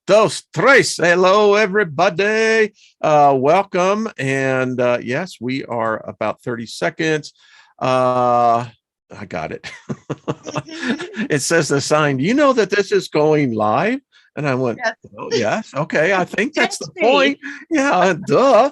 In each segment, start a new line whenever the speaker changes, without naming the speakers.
dos, tres. Hello, everybody. Welcome. And yes, we are about 30 seconds. I got it. It says the sign. You know that this is going live? And I went,
Yes.
oh, yes. Okay. I think that's the
Testy.
point. Yeah, duh.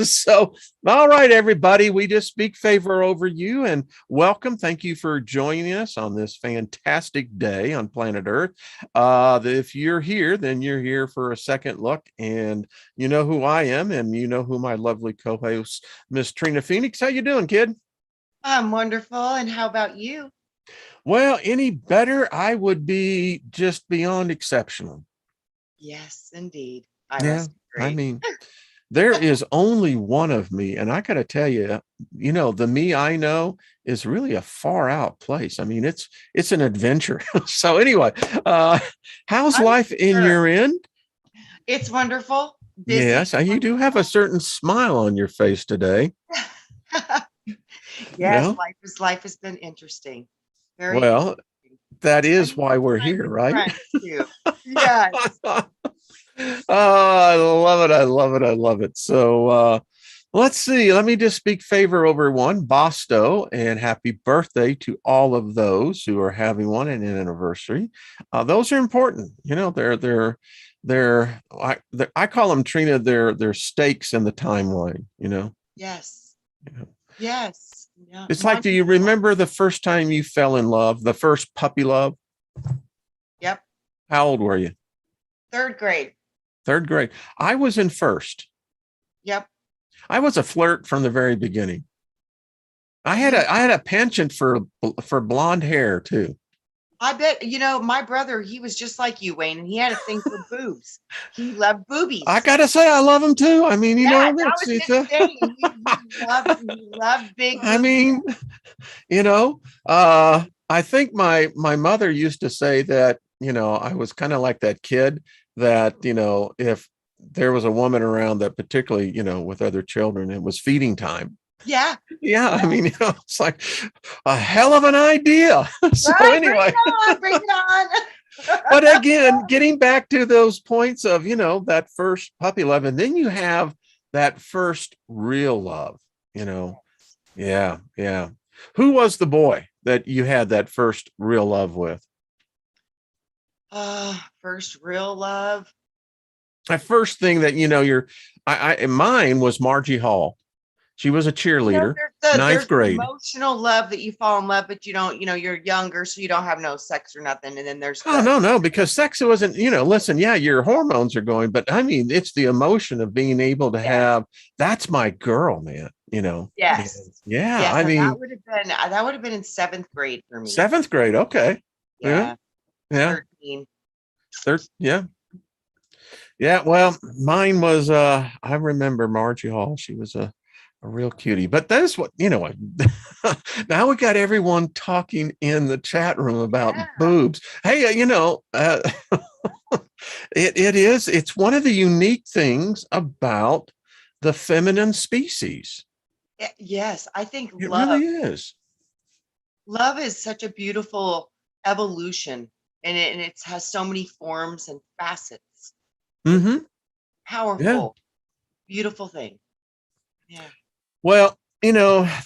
So, all right, everybody, we just speak favor over you and welcome. Thank you for joining us on this fantastic day on planet Earth. If you're here, then you're here for a second look, and you know who I am, and you know who my lovely co-host, Miss Trina Phoenix. How you doing, kid?
I'm wonderful. And how about you?
Well, any better, I would be just beyond exceptional.
Yes, indeed. I
Yeah,
must
I
agree.
mean, there is only one of me, and I got to tell you, the me I know is really a far out place. I mean, it's an adventure. So anyway, how's
I'm
life in
sure.
your end?
It's wonderful. Busy.
Yes, and you do have a certain smile on your face today.
Yes,
Yeah.
life has been interesting. Very
Well,
interesting.
that
I
is
need
why we're
time
here,
with
right?
friends too. Yes.
Oh, I love it. I love it. I love it. So let's see. Let me just speak favor over one, Bosto, and happy birthday to all of those who are having one and an anniversary. Those are important. I call them, Trina, they're stakes in the timeline,
Yes.
You know.
Yes. Yeah.
It's like, do you remember the first time you fell in love, the first puppy love?
Yep.
How old were you?
Third grade.
Third grade. I was in first.
Yep.
I was a flirt from the very beginning. I had a penchant for blonde hair too.
I bet, my brother, he was just like you, Wayne, and he had a thing for boobs. He loved boobies.
I gotta say, I love them too. I mean,
Yeah, that was his thing. He loved big
I
boobs.
mean, I think my mother used to say that, I was kind of like that kid that, if there was a woman around that particularly, with other children, it was feeding time.
Yeah.
Yeah, I mean, it's like a hell of an idea. So
Right,
anyway,
bring it on.
but again, getting back to those points of, that first puppy love, and then you have that first real love, Yeah, yeah. Who was the boy that you had that first real love with?
First real love.
That first thing that, mine was Margie Hall. She was a cheerleader, ninth
There's the
grade.
emotional love that you fall in love, but you don't, you're younger, so you don't have no sex or nothing. And then there's
No, because sex wasn't, listen, yeah, your hormones are going, but I mean, it's the emotion of being able to have, that's my girl, man,
Yes.
Yeah,
Yes,
I
and
mean,
that would have been in seventh grade for me.
seventh grade. Okay.
Yeah.
Yeah.
13.
Yeah. Yeah. Well, mine was, I remember Margie Hall. She was a real cutie, but that's what, what, now we got everyone talking in the chat room about boobs. Hey, it's one of the unique things about the feminine species.
Yes, I think
It really is.
Love is such a beautiful evolution, and it has so many forms and facets.
Mm-hmm.
Powerful, beautiful thing. Yeah.
Well,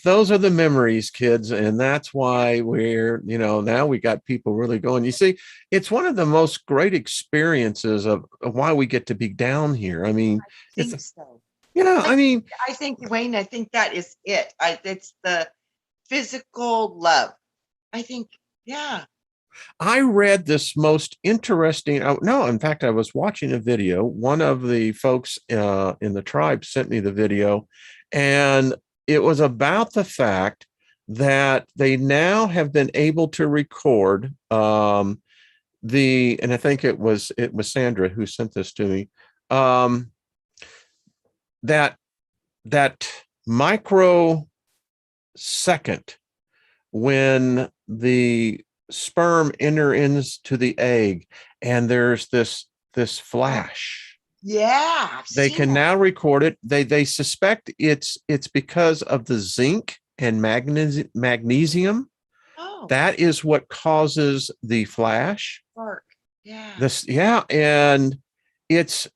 those are the memories, kids. And that's why we're, now we got people really going. You see, it's one of the most great experiences of why we get to be down here. I mean,
I think so. I think, Wayne, I think that is it. It's the physical love. I think, yeah.
I read this most interesting. No, in fact, I was watching a video. One of the folks in the tribe sent me the video, and it was about the fact that they now have been able to record and I think it was Sandra who sent this to me, that microsecond when the sperm enter into the egg and there's this flash.
Yeah,
they can now record it. They suspect it's because of the zinc and magnesium. That is what causes the flash.
Yeah.
And and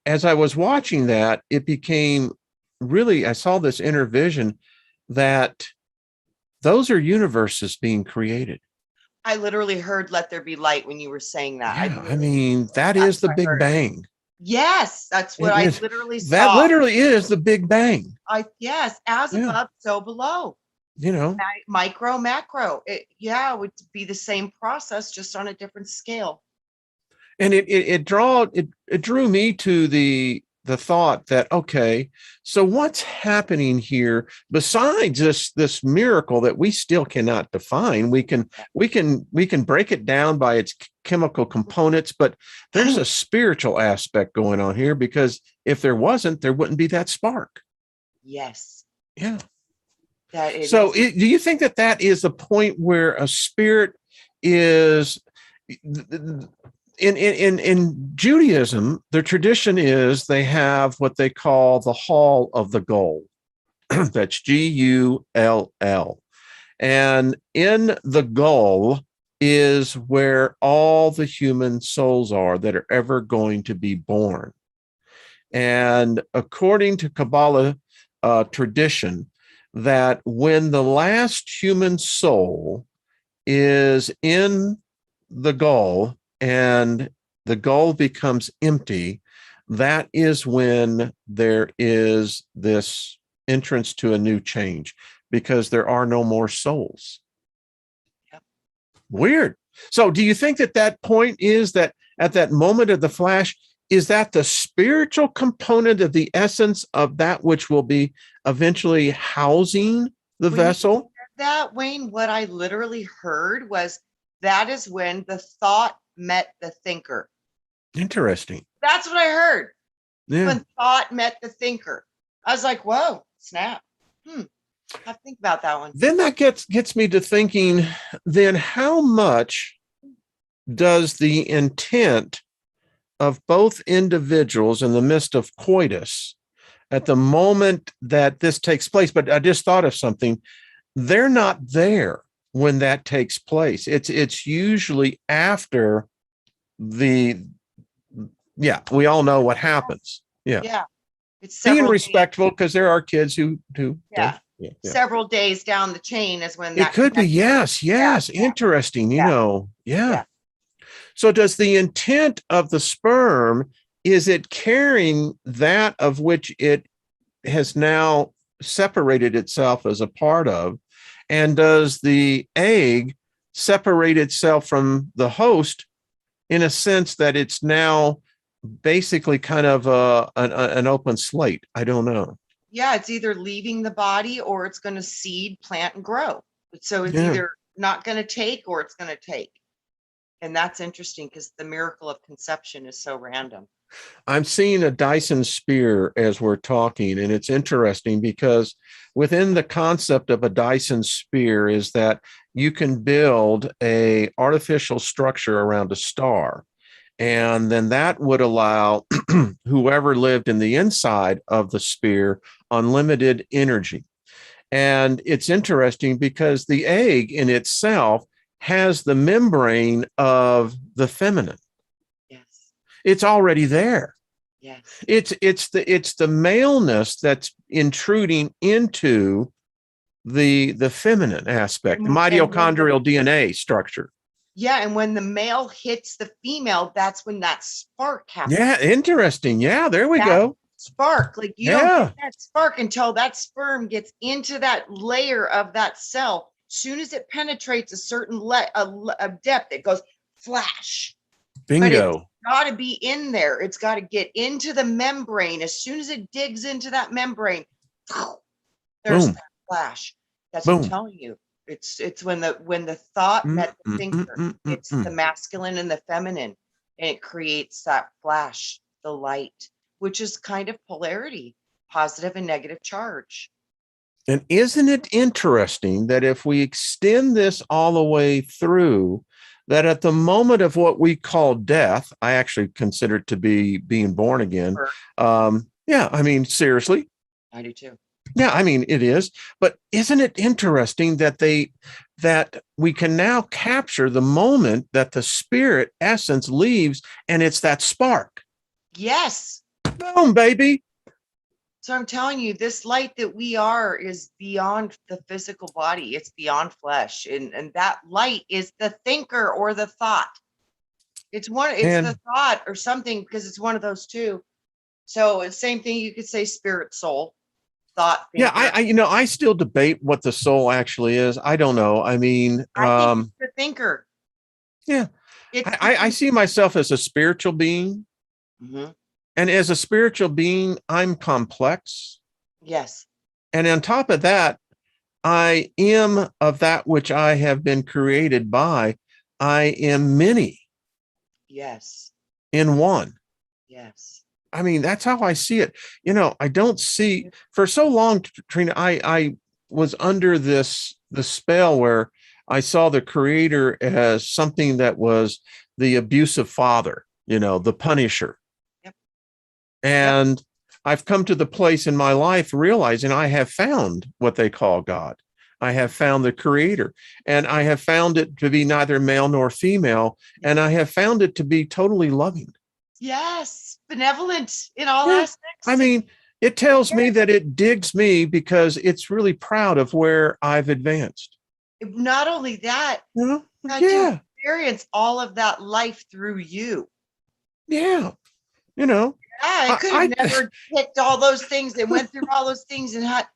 as I was watching that, it became really, I saw this inner vision that those are universes being created.
I literally heard "Let there be light" when you were saying that.
Yeah, I mean, that
That's
is the
what I
Big
heard.
Bang.
Yes, that's what
It
I
is.
literally
That
saw.
literally is the Big Bang.
Yes, as
Yeah,
above, so below. Micro, macro. It would be the same process, just on a different scale.
and it drew me to the thought that, okay, so what's happening here besides this miracle that we still cannot define? We can break it down by its chemical components, but there's a spiritual aspect going on here, because if there wasn't, there wouldn't be that spark.
Yes.
Yeah.
That it
So
is.
do you think that is the point where a spirit is in Judaism? The tradition is they have what they call the Hall of the Goal. That's Gull. And in the goal is where all the human souls are that are ever going to be born. And according to Kabbalah tradition, that when the last human soul is in the goal and the goal becomes empty, that is when there is this entrance to a new change, because there are no more souls.
Yep.
Weird. So do you think that point is that at that moment of the flash, is that the spiritual component of the essence of that which will be eventually housing the vessel?
That, Wayne, what I literally heard was that is when the thought met the thinker.
Interesting.
That's what I heard.
Yeah.
When thought met the thinker. I was like, whoa, snap. I have to think about that one.
Then that gets me to thinking, then how much does the intent of both individuals in the midst of coitus at the moment that this takes place? But I just thought of something. They're not there when that takes place. It's usually after we all know what happens. Yeah.
It's
being respectful, because there are kids who
several days down the chain is when
it could be. Yes. Interesting. Yeah. So does the intent of the sperm, is it carrying that of which it has now separated itself as a part of? And does the egg separate itself from the host in a sense that it's now basically kind of an open slate? I don't know.
Yeah, it's either leaving the body or it's going to seed, plant, and grow. So it's either not going to take or it's going to take. And that's interesting because the miracle of conception is so random.
I'm seeing a Dyson sphere as we're talking, and it's interesting because within the concept of a Dyson sphere is that you can build a artificial structure around a star. And then that would allow whoever lived in the inside of the sphere unlimited energy. And it's interesting because the egg in itself has the membrane of the feminine.
Yes.
It's already there.
Yes.
It's the maleness that's intruding into the feminine aspect, the mitochondrial DNA structure.
Yeah, and when the male hits the female, that's when that spark happens.
Yeah, interesting. Yeah, there we go.
Spark, like you don't get that spark until that sperm gets into that layer of that cell. Soon as it penetrates a certain depth, it goes flash.
Bingo.
But it's got to be in there. It's got to get into the membrane. As soon as it digs into that membrane, there's that flash. That's what I'm telling you. It's when the thought met the thinker. It's the masculine and the feminine, and it creates that flash, the light, which is kind of polarity, positive and negative charge.
And isn't it interesting that if we extend this all the way through, that at the moment of what we call death, I actually consider it to be being born again. I mean, seriously.
I do too.
Yeah, I mean, it is. But isn't it interesting that we can now capture the moment that the spirit essence leaves, and it's that spark.
Yes.
Boom, baby.
So I'm telling you, this light that we are is beyond the physical body. It's beyond flesh. And that light is the thinker or the thought. It's the
And
thought or something, because it's one of those two. So it's same thing. You could say spirit, soul, thought,
yeah,
thinker.
I still debate what the soul actually is. I don't know. I mean,
I think it's the thinker.
yeah,
It's
I see myself as a spiritual being.
Mhm.
And as a spiritual being, I'm complex.
Yes.
And on top of that, I am of that which I have been created by. I am many
Yes.
in one.
Yes.
I mean, that's how I see it. I don't see for so long, Trina, I was under the spell where I saw the creator as something that was the abusive father, the punisher.
Yep. Yep.
And I've come to the place in my life realizing I have found what they call God. I have found the creator, and I have found it to be neither male nor female. And I have found it to be totally loving.
Yes. Benevolent in all
Yeah. I
aspects.
mean, it tells me that it digs me because it's really proud of where I've advanced.
Not only that, got to
Yeah.
experience all of that life through you.
Yeah. You know,
I could have
I
never picked all those things and went through all those things and had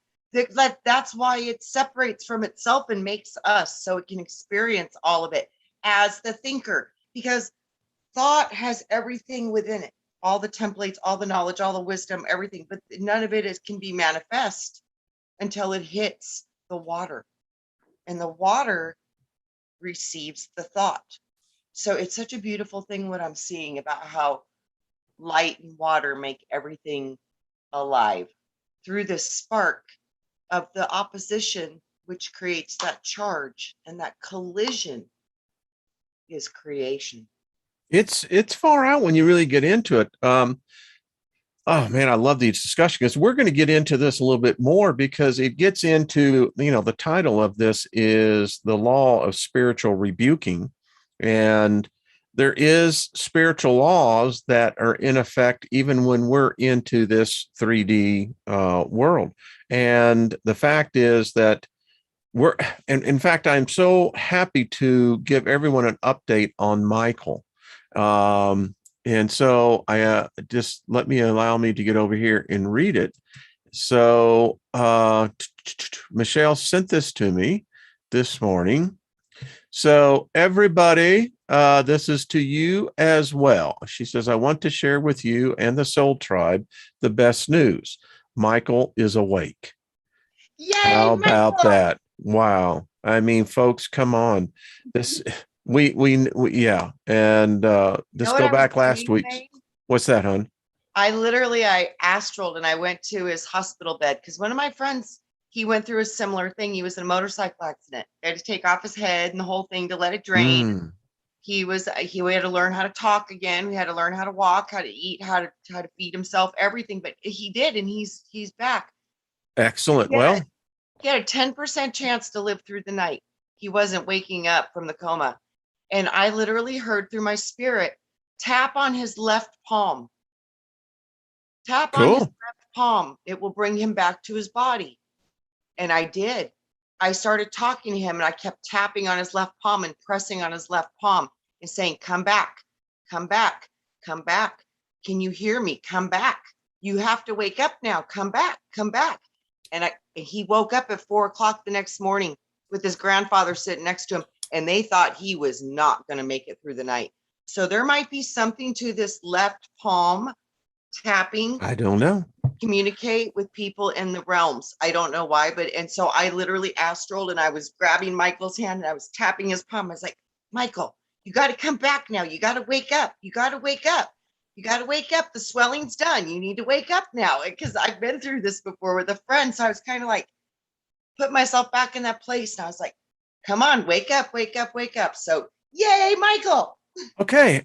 that's why it separates from itself and makes us, so it can experience all of it as the thinker, because thought has everything within it, all the templates, all the knowledge, all the wisdom, everything, but none of it can be manifest until it hits the water, and the water receives the thought. So it's such a beautiful thing what I'm seeing about how light and water make everything alive through this spark of the opposition, which creates that charge, and that collision is creation.
it's far out when you really get into it. Oh man, I love these discussions because we're going to get into this a little bit more because it gets into, the title of this is the law of spiritual rebuking. And there is spiritual laws that are in effect even when we're into this 3D world. And the fact is that and in fact, I'm so happy to give everyone an update on Michael. And so I just allow me to get over here and read it. So Michelle sent this to me this morning. So everybody, this is to you as well. She says, I want to share with you and the Soul Tribe the best news. Michael is awake.
Yay,
How about
Michael!
that? Wow. I mean, folks, come on. This yeah. And
You know
let's
what
go
I was
back last
doing,
week's.
Wayne?
What's that, hon?
I astraled and I went to his hospital bed because one of my friends, he went through a similar thing. He was in a motorcycle accident. They had to take off his head and the whole thing to let it drain.
Mm,
We had to learn how to talk again. We had to learn how to walk, how to eat, how to feed himself, everything. But he did, and he's back.
excellent.
He had
Well,
a, he had a 10% chance to live through the night. He wasn't waking up from the coma. And I literally heard through my spirit, tap on his left palm. Tap on his
cool.
left palm. It will bring him back to his body. And I did. I started talking to him and I kept tapping on his left palm and pressing on his left palm and saying, come back, come back, come back. Can you hear me? Come back. You have to wake up now. Come back, come back. And he woke up at 4 o'clock the next morning with his grandfather sitting next to him, and they thought he was not going to make it through the night. So there might be something to this left palm tapping,
I don't know.
communicate with people in the realms. I don't know why, and so I literally astraled and I was grabbing Michael's hand and I was tapping his palm. I was like, Michael, you got to come back now. You got to wake up. You got to wake up. You got to wake up. The swelling's done. You need to wake up now, because I've been through this before with a friend. So I was kind of like, put myself back in that place. And I was like, come on, wake up, wake up, wake up. So yay, Michael.
Okay.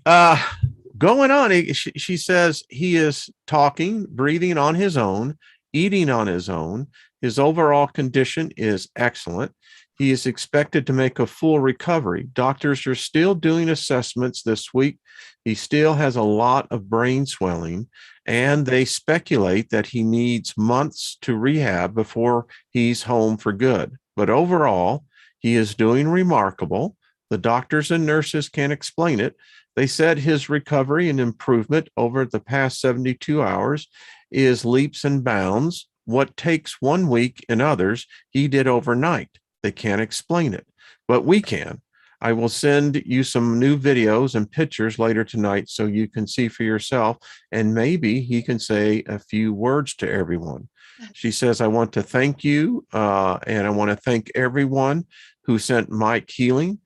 Going on. She says he is talking, breathing on his own, eating on his own. His overall condition is excellent. He is expected to make a full recovery. Doctors are still doing assessments this week. He still has a lot of brain swelling, and they speculate that he needs months to rehab before he's home for good. But overall, he is doing remarkable. The doctors and nurses can't explain it. They said his recovery and improvement over the past 72 hours is leaps and bounds. What takes 1 week in others, he did overnight. They can't explain it, but we can. I will send you some new videos and pictures later tonight so you can see for yourself, and maybe he can say a few words to everyone. She says, I want to thank you, and I want to thank everyone who sent Mike healing.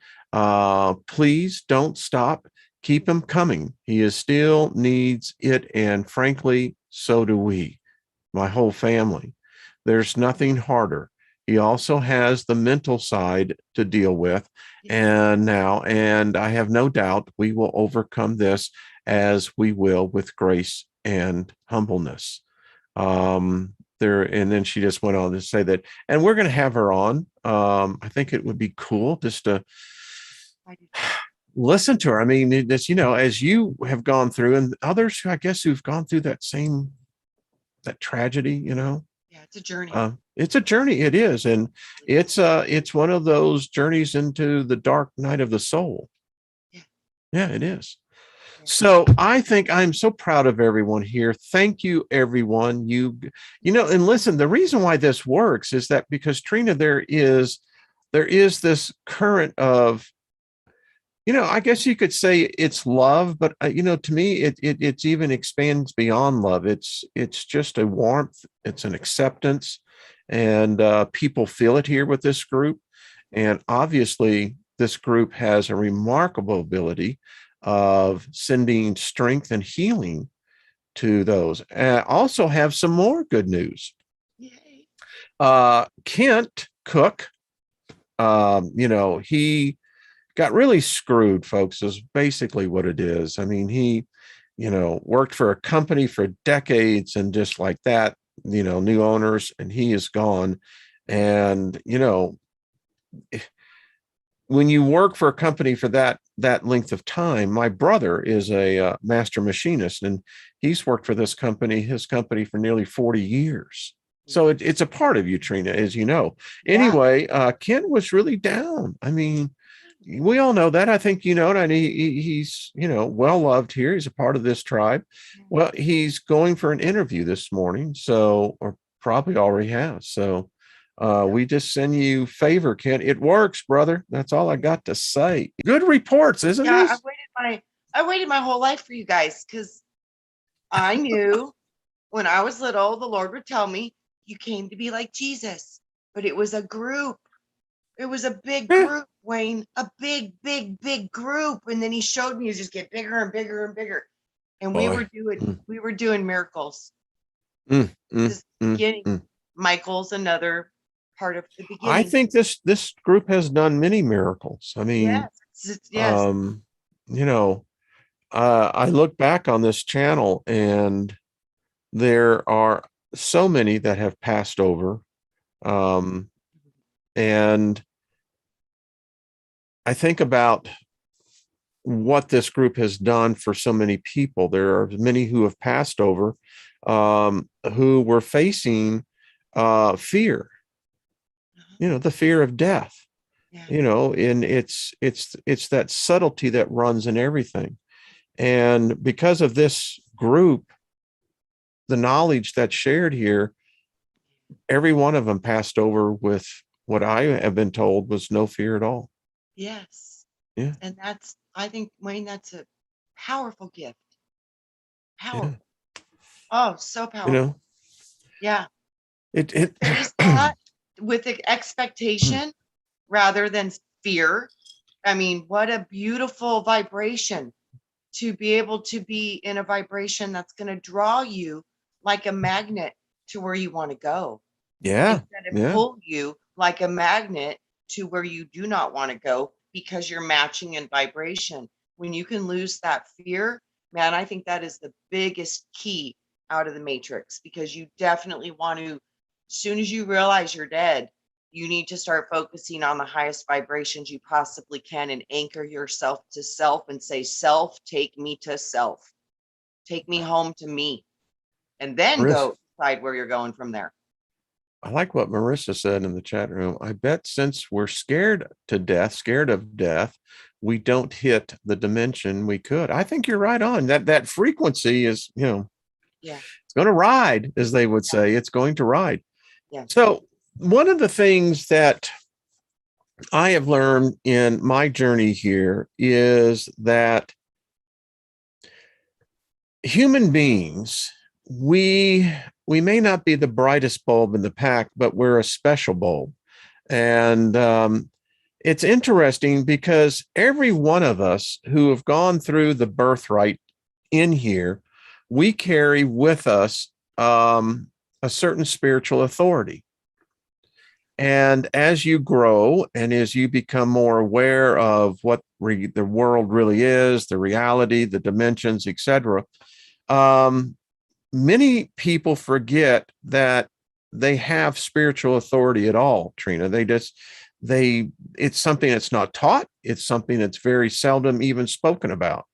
Please don't stop. Keep him coming. He is still needs it, and frankly, so do we, my whole family. There's nothing harder. He also has the mental side to deal with. And I have no doubt we will overcome this, as we will with grace and humbleness. And then she just went on to say that, and we're going to have her on. I think it would be cool just to listen to her. I mean, it's, as you have gone through, and others who I guess who've gone through that tragedy,
Yeah, it's a journey.
It's a journey. It is. And it's one of those journeys into the dark night of the soul. Yeah, it is. So I think I'm so proud of everyone here. Thank you, everyone. And listen, the reason why this works is that because, Trina, there is this current of, I guess you could say it's love, but to me, it's even expands beyond love. It's just a warmth. It's an acceptance, and people feel it here with this group. And obviously, this group has a remarkable ability of sending strength and healing to those. Also have some more good news.
Yay.
Kent Cook, he got really screwed, folks, is basically what it is. I mean, he, worked for a company for decades, and just like that, new owners, and he is gone. And, when you work for a company for that length of time, my brother is a master machinist, and he's worked for his company for nearly 40 years. So it's a part of you, Trina, as you know. Anyway, Ken was really down. I mean, we all know that. I think and he's well loved here. He's a part of this tribe. Well, he's going for an interview this morning, or probably already has. So we just send you favor, Ken. It works, brother. That's all I got to say. Good reports, isn't it?
I waited my whole life for you guys, because I knew when I was little, the Lord would tell me, you came to be like Jesus, but it was a group. It was a big group, Wayne, a big, big, big group. And then he showed me, you just get bigger and bigger and bigger. And we were doing miracles. This beginning. Michael's another part of the beginning.
I think this group has done many miracles. I mean,
yes.
I look back on this channel, and there are so many that have passed over. And I think about what this group has done for so many people. There are many who have passed over, who were facing fear, the fear of death, and it's that subtlety that runs in everything. And because of this group, the knowledge that's shared here, every one of them passed over with what I have been told was no fear at all.
Yes.
Yeah.
And I think, Wayne, that's a powerful gift. Powerful. Yeah. Oh, so powerful. Yeah.
It
face that with the expectation rather than fear. I mean, what a beautiful vibration to be able to be in a vibration that's going to draw you like a magnet to where you want to go.
Yeah.
Instead of pull you like a magnet to where you do not want to go, because you're matching in vibration. When you can lose that fear, man, I think that is the biggest key out of the matrix, because you definitely want to, as soon as you realize you're dead You need to start focusing on the highest vibrations you possibly can and anchor yourself to self and say, self, take me to self. Take me home to me. And then go decide where you're going from there.
I like what Marissa said in the chat room. I bet since we're scared of death, we don't hit the dimension we could. I think you're right on. That frequency is, it's going to ride, as they would say. It's going to ride.
Yeah.
So one of the things that I have learned in my journey here is that human beings, we may not be the brightest bulb in the pack, but we're a special bulb. And it's interesting because every one of us who have gone through the birthright in here, we carry with us a certain spiritual authority. And as you grow and as you become more aware of what the world really is, the reality, the dimensions, etc., many people forget that they have spiritual authority at all, Trina. It's something that's not taught. It's something that's very seldom even spoken about.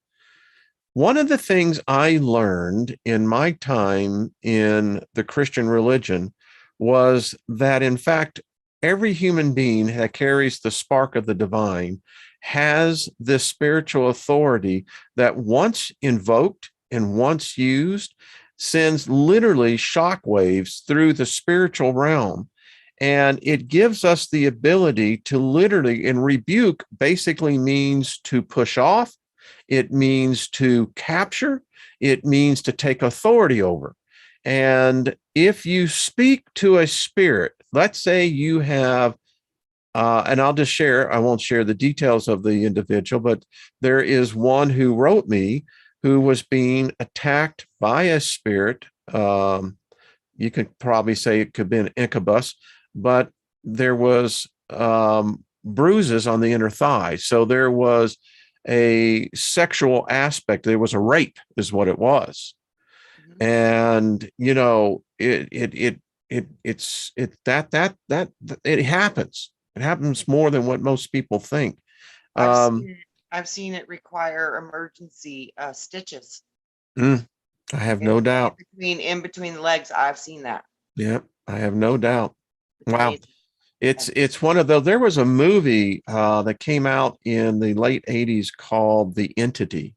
One of the things I learned in my time in the Christian religion was that, in fact, every human being that carries the spark of the divine has this spiritual authority that once invoked and once used sends literally shockwaves through the spiritual realm. And it gives us the ability to literally, and rebuke basically means to push off. It means to capture. It means to take authority over. And if you speak to a spirit, let's say you have, and I'll just share, I won't share the details of the individual, but there is one who wrote me who was being attacked by a spirit. You could probably say it could be an incubus, but there was bruises on the inner thigh. So there was a sexual aspect. There was a rape, is what it was. Mm-hmm. And it happens. It happens more than what most people think.
I've seen it require emergency stitches.
I have no doubt.
In between the legs, I've seen that.
Yeah, I have no doubt. Wow. It's one of those. There was a movie that came out in the late 80s called The Entity.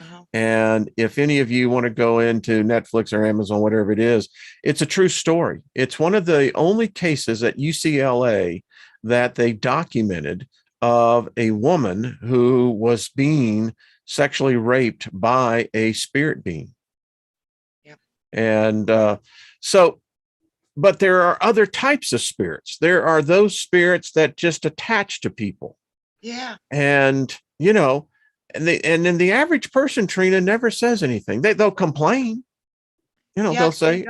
Uh-huh. And if any of you want to go into Netflix or Amazon, whatever it is, it's a true story. It's one of the only cases at UCLA that they documented of a woman who was being sexually raped by a spirit being. Yep. And but there are other types of spirits. There are those spirits that just attach to people.
Yeah.
And, and then the average person, Trina, never says anything. They'll complain. They'll say,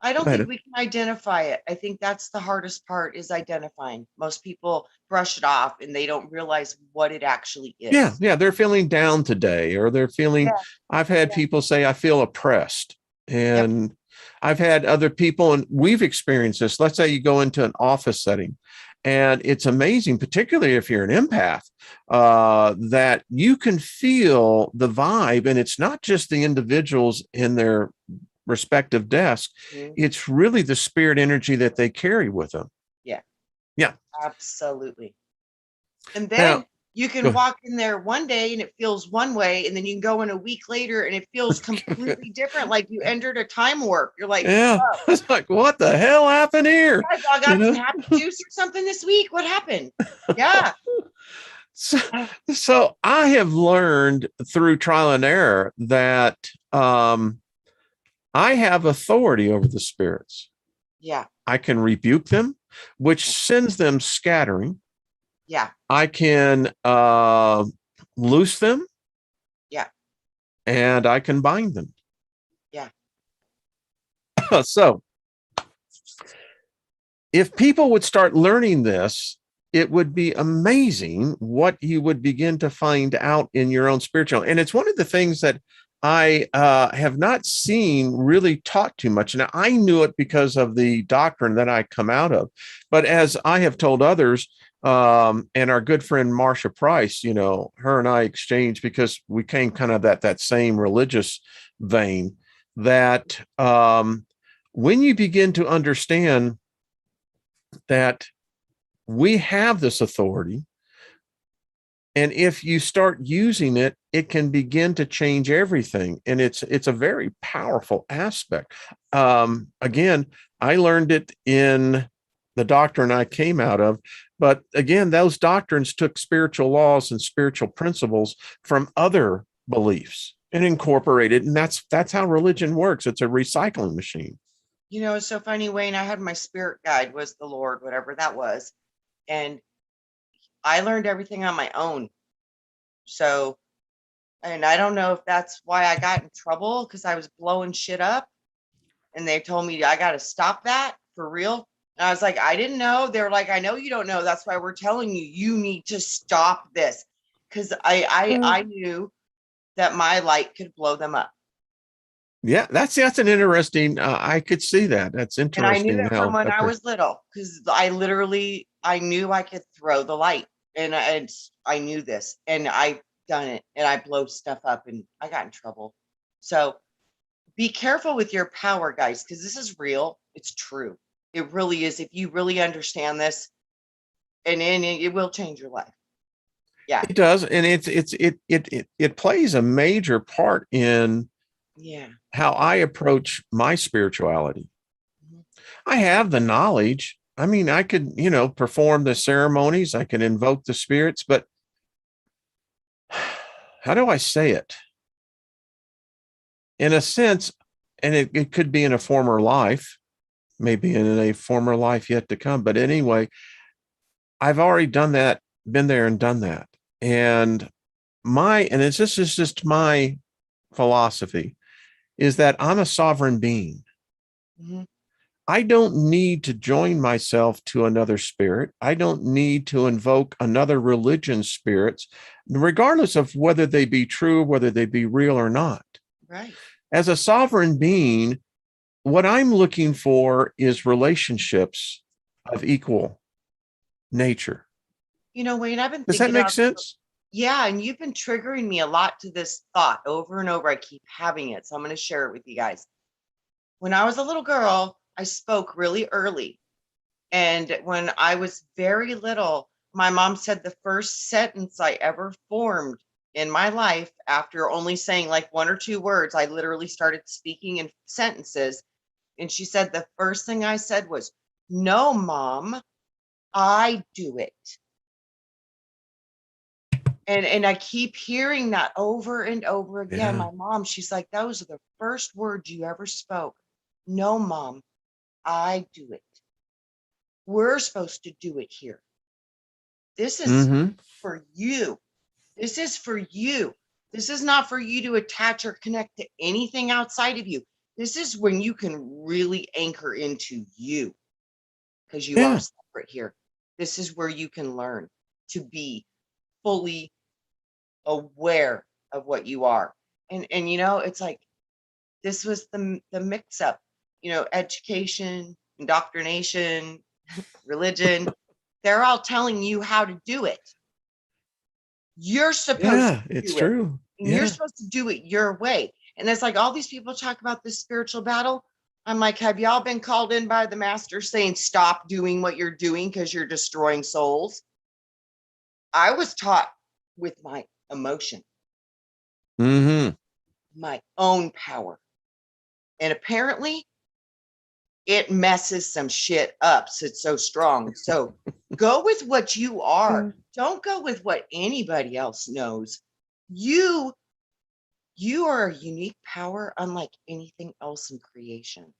I don't think we can identify it. I think that's the hardest part, is identifying. Most people brush it off and they don't realize what it actually is.
Yeah. They're feeling down today, or they're feeling, I've had people say, I feel oppressed. And I've had other people, and we've experienced this. Let's say you go into an office setting, and it's amazing, particularly if you're an empath, that you can feel the vibe. And it's not just the individuals in their respective desk. Mm-hmm. It's really the spirit energy that they carry with them. Yeah,
absolutely. And then you can walk in there one day and it feels one way, and then you can go in a week later and it feels completely different, like you entered a time warp. You're like,
it's like, what the hell happened here?
I got some happy juice or something this week. What happened? Yeah.
So I have learned through trial and error that I have authority over the spirits.
Yeah.
I can rebuke them, which sends them scattering.
Yeah.
I can loose them.
Yeah.
And I can bind them.
Yeah.
So if people would start learning this, it would be amazing what you would begin to find out in your own spiritual. And it's one of the things that I have not seen really taught too much. Now, I knew it because of the doctrine that I come out of. But as I have told others, and our good friend Marsha Price, her and I exchanged because we came kind of that same religious vein, that when you begin to understand that we have this authority, and if you start using it, it can begin to change everything. And it's a very powerful aspect. Again, I learned it in the doctrine I came out of. But again, those doctrines took spiritual laws and spiritual principles from other beliefs and incorporated. And that's how religion works. It's a recycling machine.
It's so funny, Wayne. I had my spirit guide was the Lord, whatever that was. And I learned everything on my own. So, and I don't know if that's why I got in trouble, because I was blowing shit up. And they told me I got to stop that for real. And I was like, I didn't know. They were like, I know you don't know. That's why we're telling you, you need to stop this. Because I knew that my light could blow them up.
Yeah, that's an interesting. I could see that. That's interesting.
And I knew it from when I
okay.
was little, because I knew I could throw the light, and I knew this, and I've done it, and I blow stuff up, and I got in trouble. So be careful with your power, guys, because this is real. It's true. It really is. If you really understand this, and it will change your life. Yeah,
it does, and it plays a major part in how I approach my spirituality. Mm-hmm. I have the knowledge. I mean, I could, perform the ceremonies, I can invoke the spirits, but how do I say it? In a sense, and it could be in a former life, maybe in a former life yet to come. But anyway, I've already done that, been there and done that. And this is just my philosophy, is that I'm a sovereign being. Mm-hmm. I don't need to join myself to another spirit. I don't need to invoke another religion's spirits, regardless of whether they be true, whether they be real or not.
Right.
As a sovereign being, what I'm looking for is relationships of equal nature.
Wayne, I've been
Does that make sense?
Yeah, and you've been triggering me a lot to this thought over and over. I keep having it, so I'm going to share it with you guys. When I was a little girl, I spoke really early. And when I was very little, my mom said the first sentence I ever formed in my life, after only saying like one or two words, I literally started speaking in sentences. And she said, the first thing I said was, "No, Mom, I do it." And I keep hearing that over and over again. Yeah. My mom, she's like, those are the first words you ever spoke. "No, Mom, I do it. We're supposed to do it here. This is for you. This is for you. This is not for you to attach or connect to anything outside of you. This is when you can really anchor into you, because you are separate here. This is where you can learn to be fully aware of what you are." And it's like, this was the mix up, education, indoctrination, religion. They're all telling you how to do it. You're supposed to do
it's true.
And you're supposed to do it your way. And it's like, all these people talk about this spiritual battle. I'm like, have y'all been called in by the master saying, stop doing what you're doing because you're destroying souls? I was taught with my emotion, my own power. And apparently it messes some shit up. So it's so strong. So go with what you are. Don't go with what anybody else knows. You are a unique power unlike anything else in creation.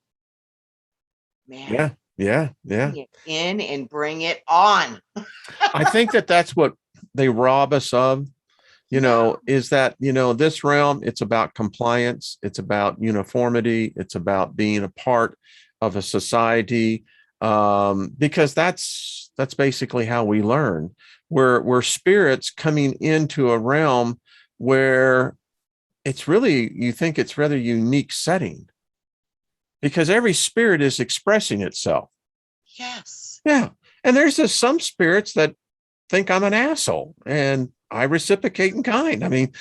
Man.
Yeah.
Bring it in and bring it on.
I think that's what they rob us of, is that, this realm, it's about compliance. It's about uniformity. It's about being a part of a society, because that's basically how we learn. We're spirits coming into a realm where you think it's rather unique setting because every spirit is expressing itself.
Yes.
Yeah. And there's just some spirits that think I'm an asshole and I reciprocate in kind. I mean,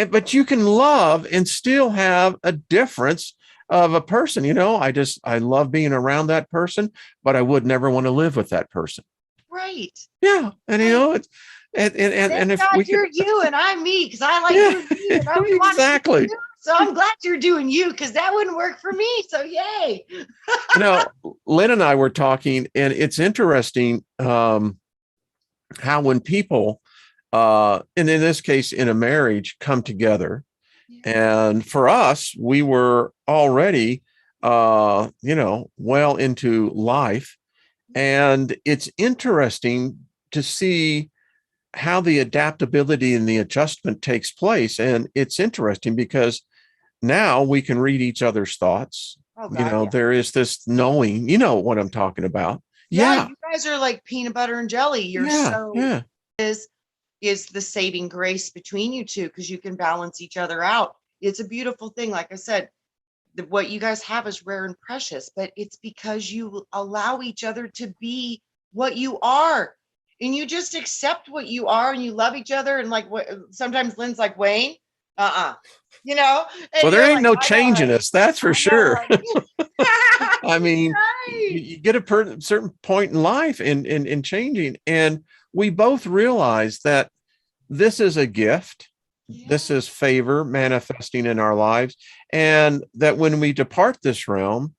but you can love and still have a difference of a person. I love being around that person, but I would never want to live with that person.
Right.
Yeah. And,
right.
And if
God,
we
you're you and I'm me because I like doing me and I
exactly.
Want to do. So I'm glad you're doing you because that wouldn't work for me. So yay.
Lynn and I were talking, and it's interesting how when people, and in this case, in a marriage, come together, and for us, we were already, well into life, and it's interesting to see how the adaptability and the adjustment takes place. And it's interesting because now we can read each other's thoughts.
Oh, God,
there is this knowing, what I'm talking about.
Yeah. You guys are like peanut butter and jelly. You're
yeah.
Is the saving grace between you two because you can balance each other out. It's a beautiful thing. Like I said, what you guys have is rare and precious, but it's because you allow each other to be what you are. And you just accept what you are and you love each other. And sometimes Lynn's like, Wayne,
well, there ain't no changing us. That's for sure. I mean,
right.
you get a certain point in life in changing. And we both realize that this is a gift. Yeah. This is favor manifesting in our lives. And that when we depart this realm,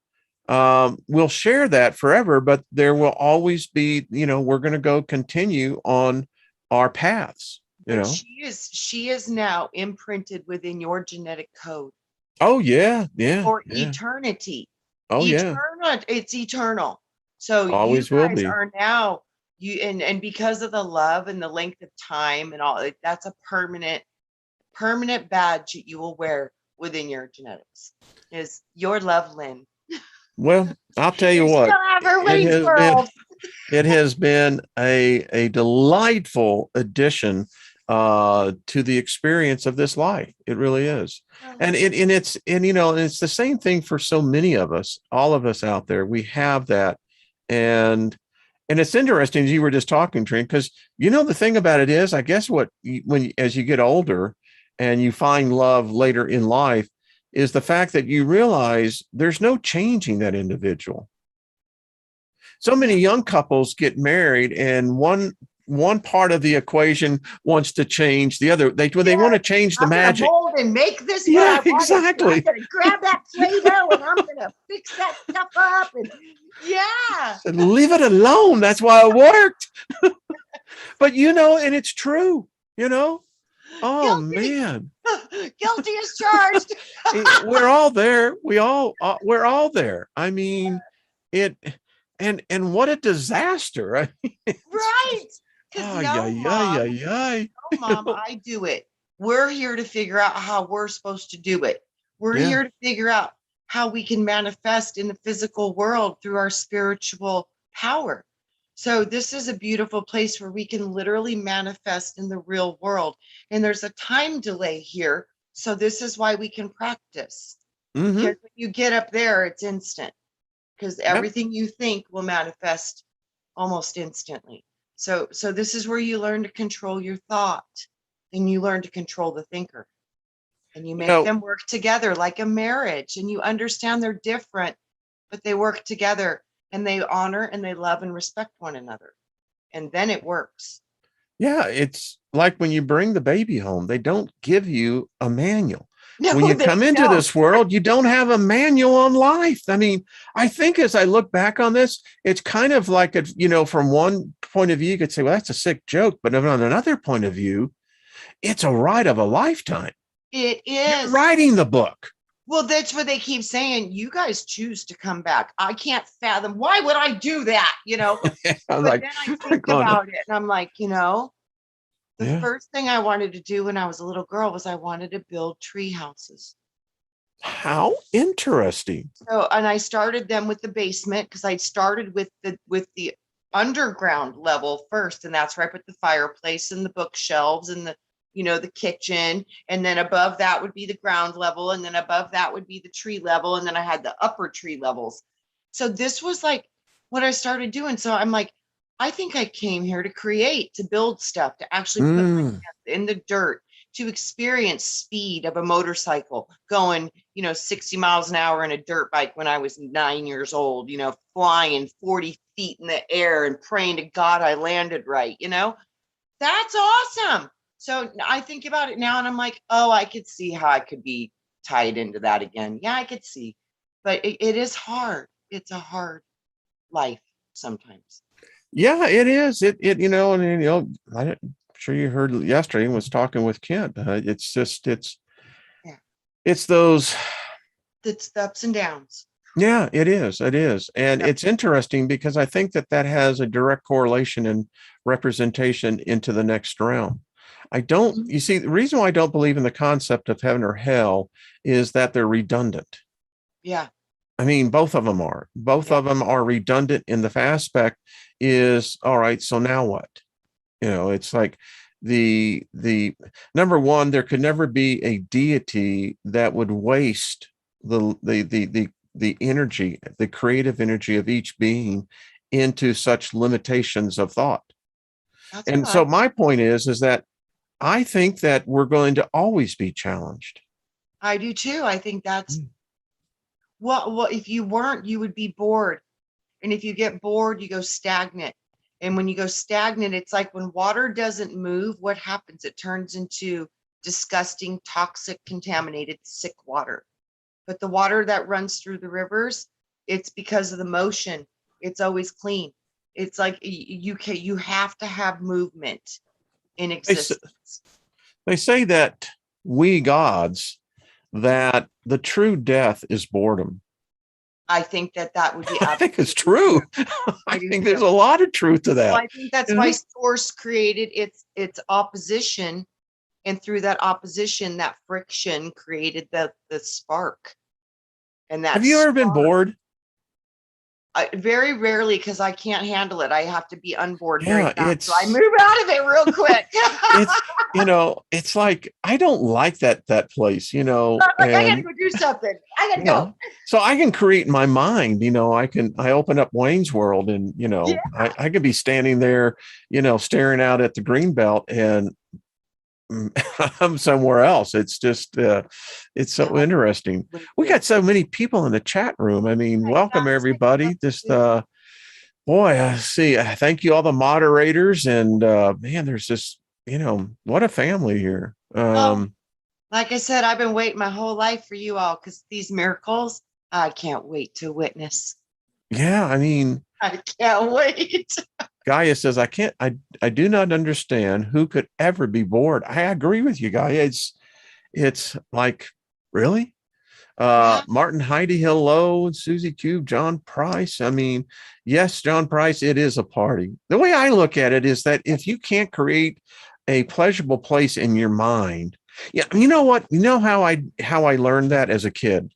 we'll share that forever, but there will always be, we're going to continue on our paths.
She is now imprinted within your genetic code.
Oh yeah.
For eternity.
Oh
It's eternal. So
always
you guys
will be.
are now and because of the love and the length of time and all, that's a permanent badge that you will wear within your genetics. Is your love, Lynn.
Well, I'll tell you what, it has been a delightful addition to the experience of this life. It really is. And it's the same thing for so many of us, all of us out there. We have that. And it's interesting, as you were just talking, Trina, because the thing about it is, I guess as you get older and you find love later in life, is the fact that you realize there's no changing that individual. So many young couples get married and one part of the equation wants to change the other. They want to change the magic.
Mold and make this.
Yeah, exactly.
I'm going to grab that Play-Doh and I'm going to fix that stuff up. And
leave it alone. That's why it worked. But and it's true. Oh, guilty. Man.
Guilty as charged.
We're all there. We're all there. I mean, and what a disaster. I mean,
right. Mom, I do it. We're here to figure out how we're supposed to do it. We're here to figure out how we can manifest in the physical world through our spiritual power. So this is a beautiful place where we can literally manifest in the real world. And there's a time delay here. So this is why we can practice. Mm-hmm. Because when you get up there, it's instant. Because everything you think will manifest almost instantly. So this is where you learn to control your thought and you learn to control the thinker. And you make them work together like a marriage. And you understand they're different, but they work together. And they honor and they love and respect one another. And then it works. Yeah, it's like when you bring the baby home, they don't give you a manual. No, when you come into this world, you don't have a manual on life. I mean, I think as I look back on this, it's kind of like, from one point of view, you could say, well, that's a sick joke. But on another point of view, it's a ride of a lifetime. It is. You're writing the book. Well, that's what they keep saying. You guys choose to come back. I can't fathom. Why would I do that? But then I think about it and I'm like, the first thing I wanted to do when I was a little girl was I wanted to build tree houses. How interesting. So, and I started them with the basement because I started with the underground level first. And that's where I put the fireplace and the bookshelves and the, the kitchen, and then above that would be the ground level, and then above that would be the tree level, and then I had the upper tree levels. So this was like what I started doing. So I'm like, I think I came here to create, to build stuff, to actually put my hands in the dirt, to experience speed of a motorcycle going, 60 miles an hour in a dirt bike when I was 9 years old, flying 40 feet in the air and praying to God I landed right, that's awesome. So I think about it now and I'm like, oh, I could see how I could be tied into that again. Yeah, I could see, but it is hard. It's a hard life sometimes.
Yeah, it is. I'm sure you heard yesterday I was talking with Kent. It's
Yeah.
It's those.
It's the ups and downs.
Yeah, it is. It is. And
Yep.
it's interesting because I think that has a direct correlation and representation into the next realm. You see, the reason why I don't believe in the concept of heaven or hell is that they're redundant.
Yeah.
I mean, both of them are. Both of them are redundant in the aspect is, all right, so now what? It's like the number one, there could never be a deity that would waste the energy, the creative energy of each being into such limitations of thought. And so my point is that I think that we're going to always be challenged.
I do too. I think that's well, if you weren't, you would be bored. And if you get bored, you go stagnant. And when you go stagnant, it's like when water doesn't move, what happens? It turns into disgusting, toxic, contaminated, sick water. But the water that runs through the rivers, it's because of the motion. It's always clean. It's like you have to have movement in existence.
They say that we gods, that the true death is boredom.
I think that would be.
I think it's true. I think there's a lot of truth to that.
Well, I think that's why Source created its opposition, and through that opposition, that friction created the spark. And that.
Have you ever been bored?
Very rarely, because I can't handle it. I have to be unboard.
Yeah,
so I move out of it real quick.
It's like I don't like that place. I
gotta go do something. I gotta go.
So I can create in my mind. I open up Wayne's World, and I could be standing there, staring out at the green belt, and I'm somewhere else. It's just, it's so interesting. We got so many people in the chat room. I mean, welcome everybody. Just, boy, I see. Thank you all the moderators, and man, there's just, what a family here.
Like I said, I've been waiting my whole life for you all, because these miracles, I can't wait to witness.
Yeah, I mean,
I can't wait.
Gaia says, I do not understand who could ever be bored. I agree with you, Gaia. It's like, really? Martin Heidi, hello. Susie Cube, John Price. I mean, yes, John Price, it is a party. The way I look at it is that if you can't create a pleasurable place in your mind, you know what? You know how I learned that as a kid?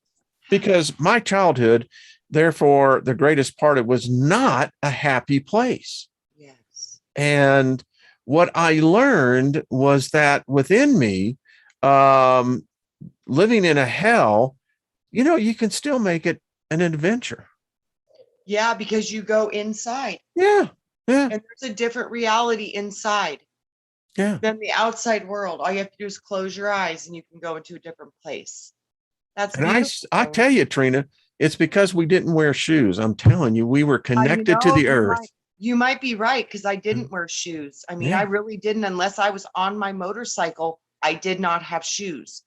Because my childhood, therefore, the greatest part, it was not a happy place.
Yes.
And what I learned was that within me, living in a hell, you can still make it an adventure.
Yeah, because you go inside.
Yeah.
And there's a different reality inside.
Yeah.
Than the outside world. All you have to do is close your eyes and you can go into a different place. That's beautiful.
I tell you, Trina, it's because we didn't wear shoes. I'm telling you, we were connected to the earth.
You might be right, because I didn't wear shoes. I mean, I really didn't, unless I was on my motorcycle. I did not have shoes.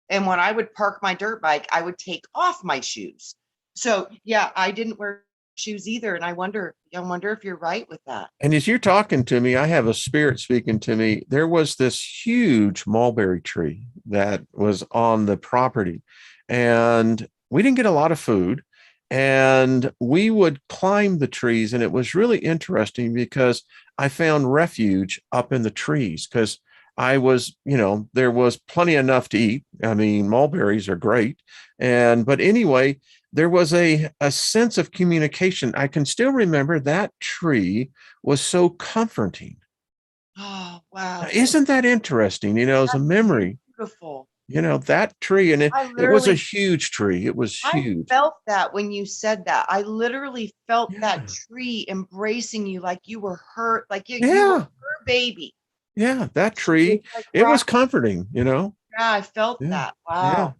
And when I would park my dirt bike, I would take off my shoes. So yeah, I didn't wear shoes either. And I wonder if you're right with that.
And as you're talking to me, I have a spirit speaking to me. There was this huge mulberry tree that was on the property, and we didn't get a lot of food, and we would climb the trees. And it was really interesting because I found refuge up in the trees, because I was, there was plenty enough to eat. I mean, mulberries are great. But anyway, there was a sense of communication. I can still remember that tree was so comforting.
Oh, wow.
Isn't that interesting? As a
That's
memory,
beautiful.
that tree, and
I
it was a
literally,
huge tree. It was
I
huge.
felt that when you said that. I literally felt that
Yeah.
tree embracing you like you were her, like you were
Yeah.
her baby.
Yeah. That
She was
tree,
like
it was
wrapped.
comforting.
Yeah, I felt
Yeah.
that.
Yeah.
Wow.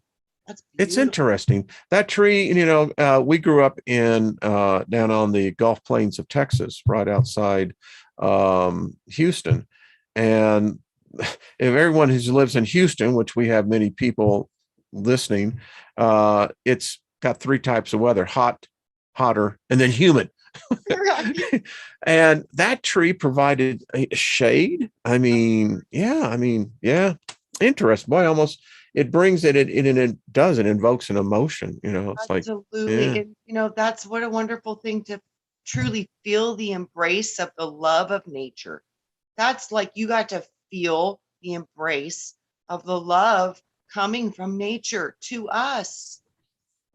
That's
It's
beautiful.
interesting. That tree, we grew up in down on the Gulf Plains of Texas, right outside Houston. And if everyone who lives in Houston, which we have many people listening, it's got three types of weather: hot, hotter, and then humid.
Right.
And that tree provided a shade. Yeah. Interesting. Boy, almost it brings it does, it invokes an emotion. It's like,
Absolutely.
yeah,
And that's what a wonderful thing to truly feel the embrace of the love of nature. That's like you got to feel the embrace of the love coming from nature to us.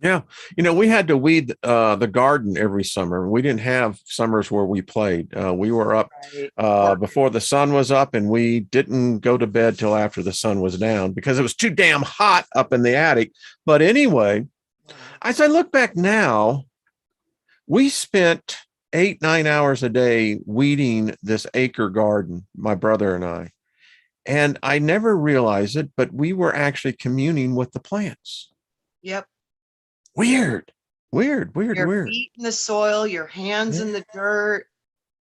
yeah. We had to weed the garden every summer. We didn't have summers where we played. We were up
Right.
before the sun was up, and we didn't go to bed till after the sun was down because it was too damn hot up in the attic. But anyway,
Wow.
as I look back now, we spent 8, 9 hours a day weeding this acre garden, my brother and I. And I never realized it, but we were actually communing with the plants.
Yep.
Weird, weird, weird,
Your
weird.
feet in the soil, your hands
Yeah.
in the dirt,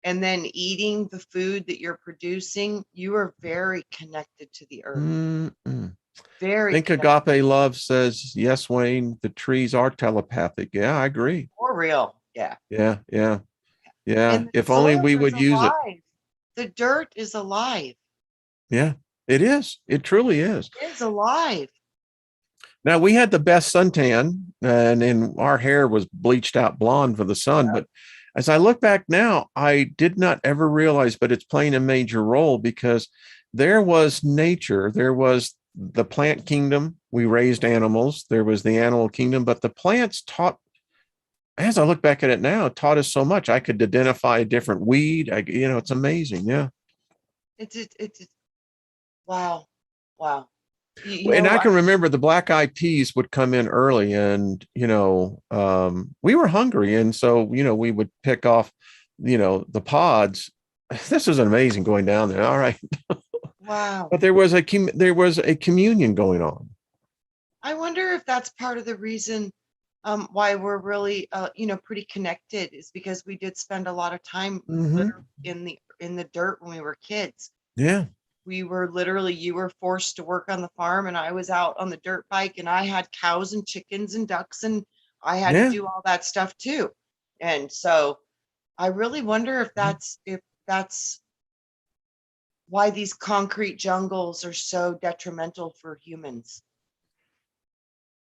and then eating the food that you're producing, you are very connected to the earth.
Mm-mm.
Very
Think
connected.
Agape Love says, yes, Wayne, the trees are telepathic. Yeah, I agree.
For real. Yeah.
Yeah, yeah, yeah.
And the
If only
soil
we
is
would use it.
alive. The dirt is alive.
Yeah, it is. It truly is.
It is alive.
Now we had the best suntan, and our hair was bleached out blonde for the sun. But as I look back now, I did not ever realize, but it's playing a major role because there was nature, there was the plant kingdom. We raised animals. There was the animal kingdom, but the plants taught. As I look back at it now, taught us so much. I could identify a different weed. It's amazing. Yeah.
It's wow. Wow.
And I
I
can remember the black eyed peas would come in early, and we were hungry, and so we would pick off the pods. This is amazing going down there. All right.
wow.
But there was a communion going on.
I wonder if that's part of the reason why we're really pretty connected is because we did spend a lot of time
Hmm.
literally in the dirt when we were kids.
Yeah.
We were literally, you were forced to work on the farm and I was out on the dirt bike and I had cows and chickens and ducks and I had to
Yeah.
do all that stuff too. And so I really wonder if that's why these concrete jungles are so detrimental for humans.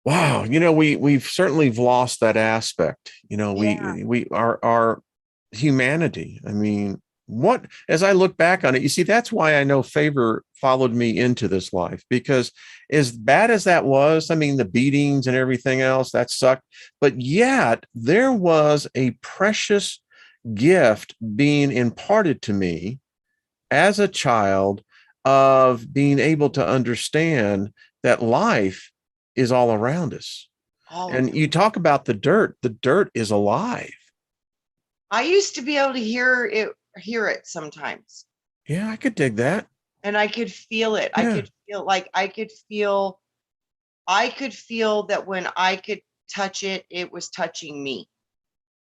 Wow. We've certainly lost that aspect.
Yeah.
We our humanity. I mean, what as I look back on it, you see, that's why I know favor followed me into this life, because as bad as that was, I mean, the beatings and everything else, that sucked. But yet there was a precious gift being imparted to me as a child of being able to understand that life is all around us.
All
And
around.
you talk about the dirt is alive.
I used to be able to hear it sometimes.
Yeah, I could dig that.
And I could feel it. I
Yeah.
could feel like I could feel that when I could touch it, it was touching me.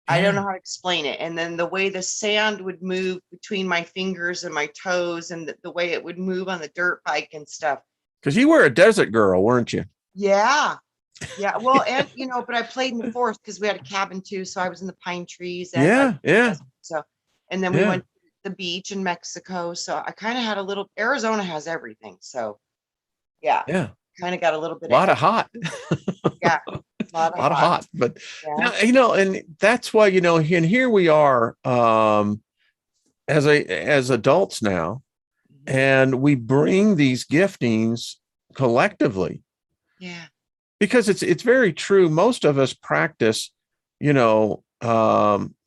I don't
Yeah.
know how to explain it. And then the way the sand would move between my fingers and my toes and the way it would move on the dirt bike and stuff.
Because you were a desert girl, weren't you?
Yeah. Yeah. Well, and but I played in the forest because we had a cabin too. So I was in the pine trees and I was
Yeah.
in the
Yeah.
desert. So, and then we
Yeah.
went to the beach in Mexico. So I kind of had a little, Arizona has everything. So yeah,
Yeah.
kind of got a little bit
A
of
lot of
everything.
hot.
Yeah. A lot
A
of
lot of
hot.
hot. But
Yeah.
now, and that's why, and here we are as adults now,
Mhm.
and we bring these giftings collectively,
Yeah.
because it's very true. Most of us practice,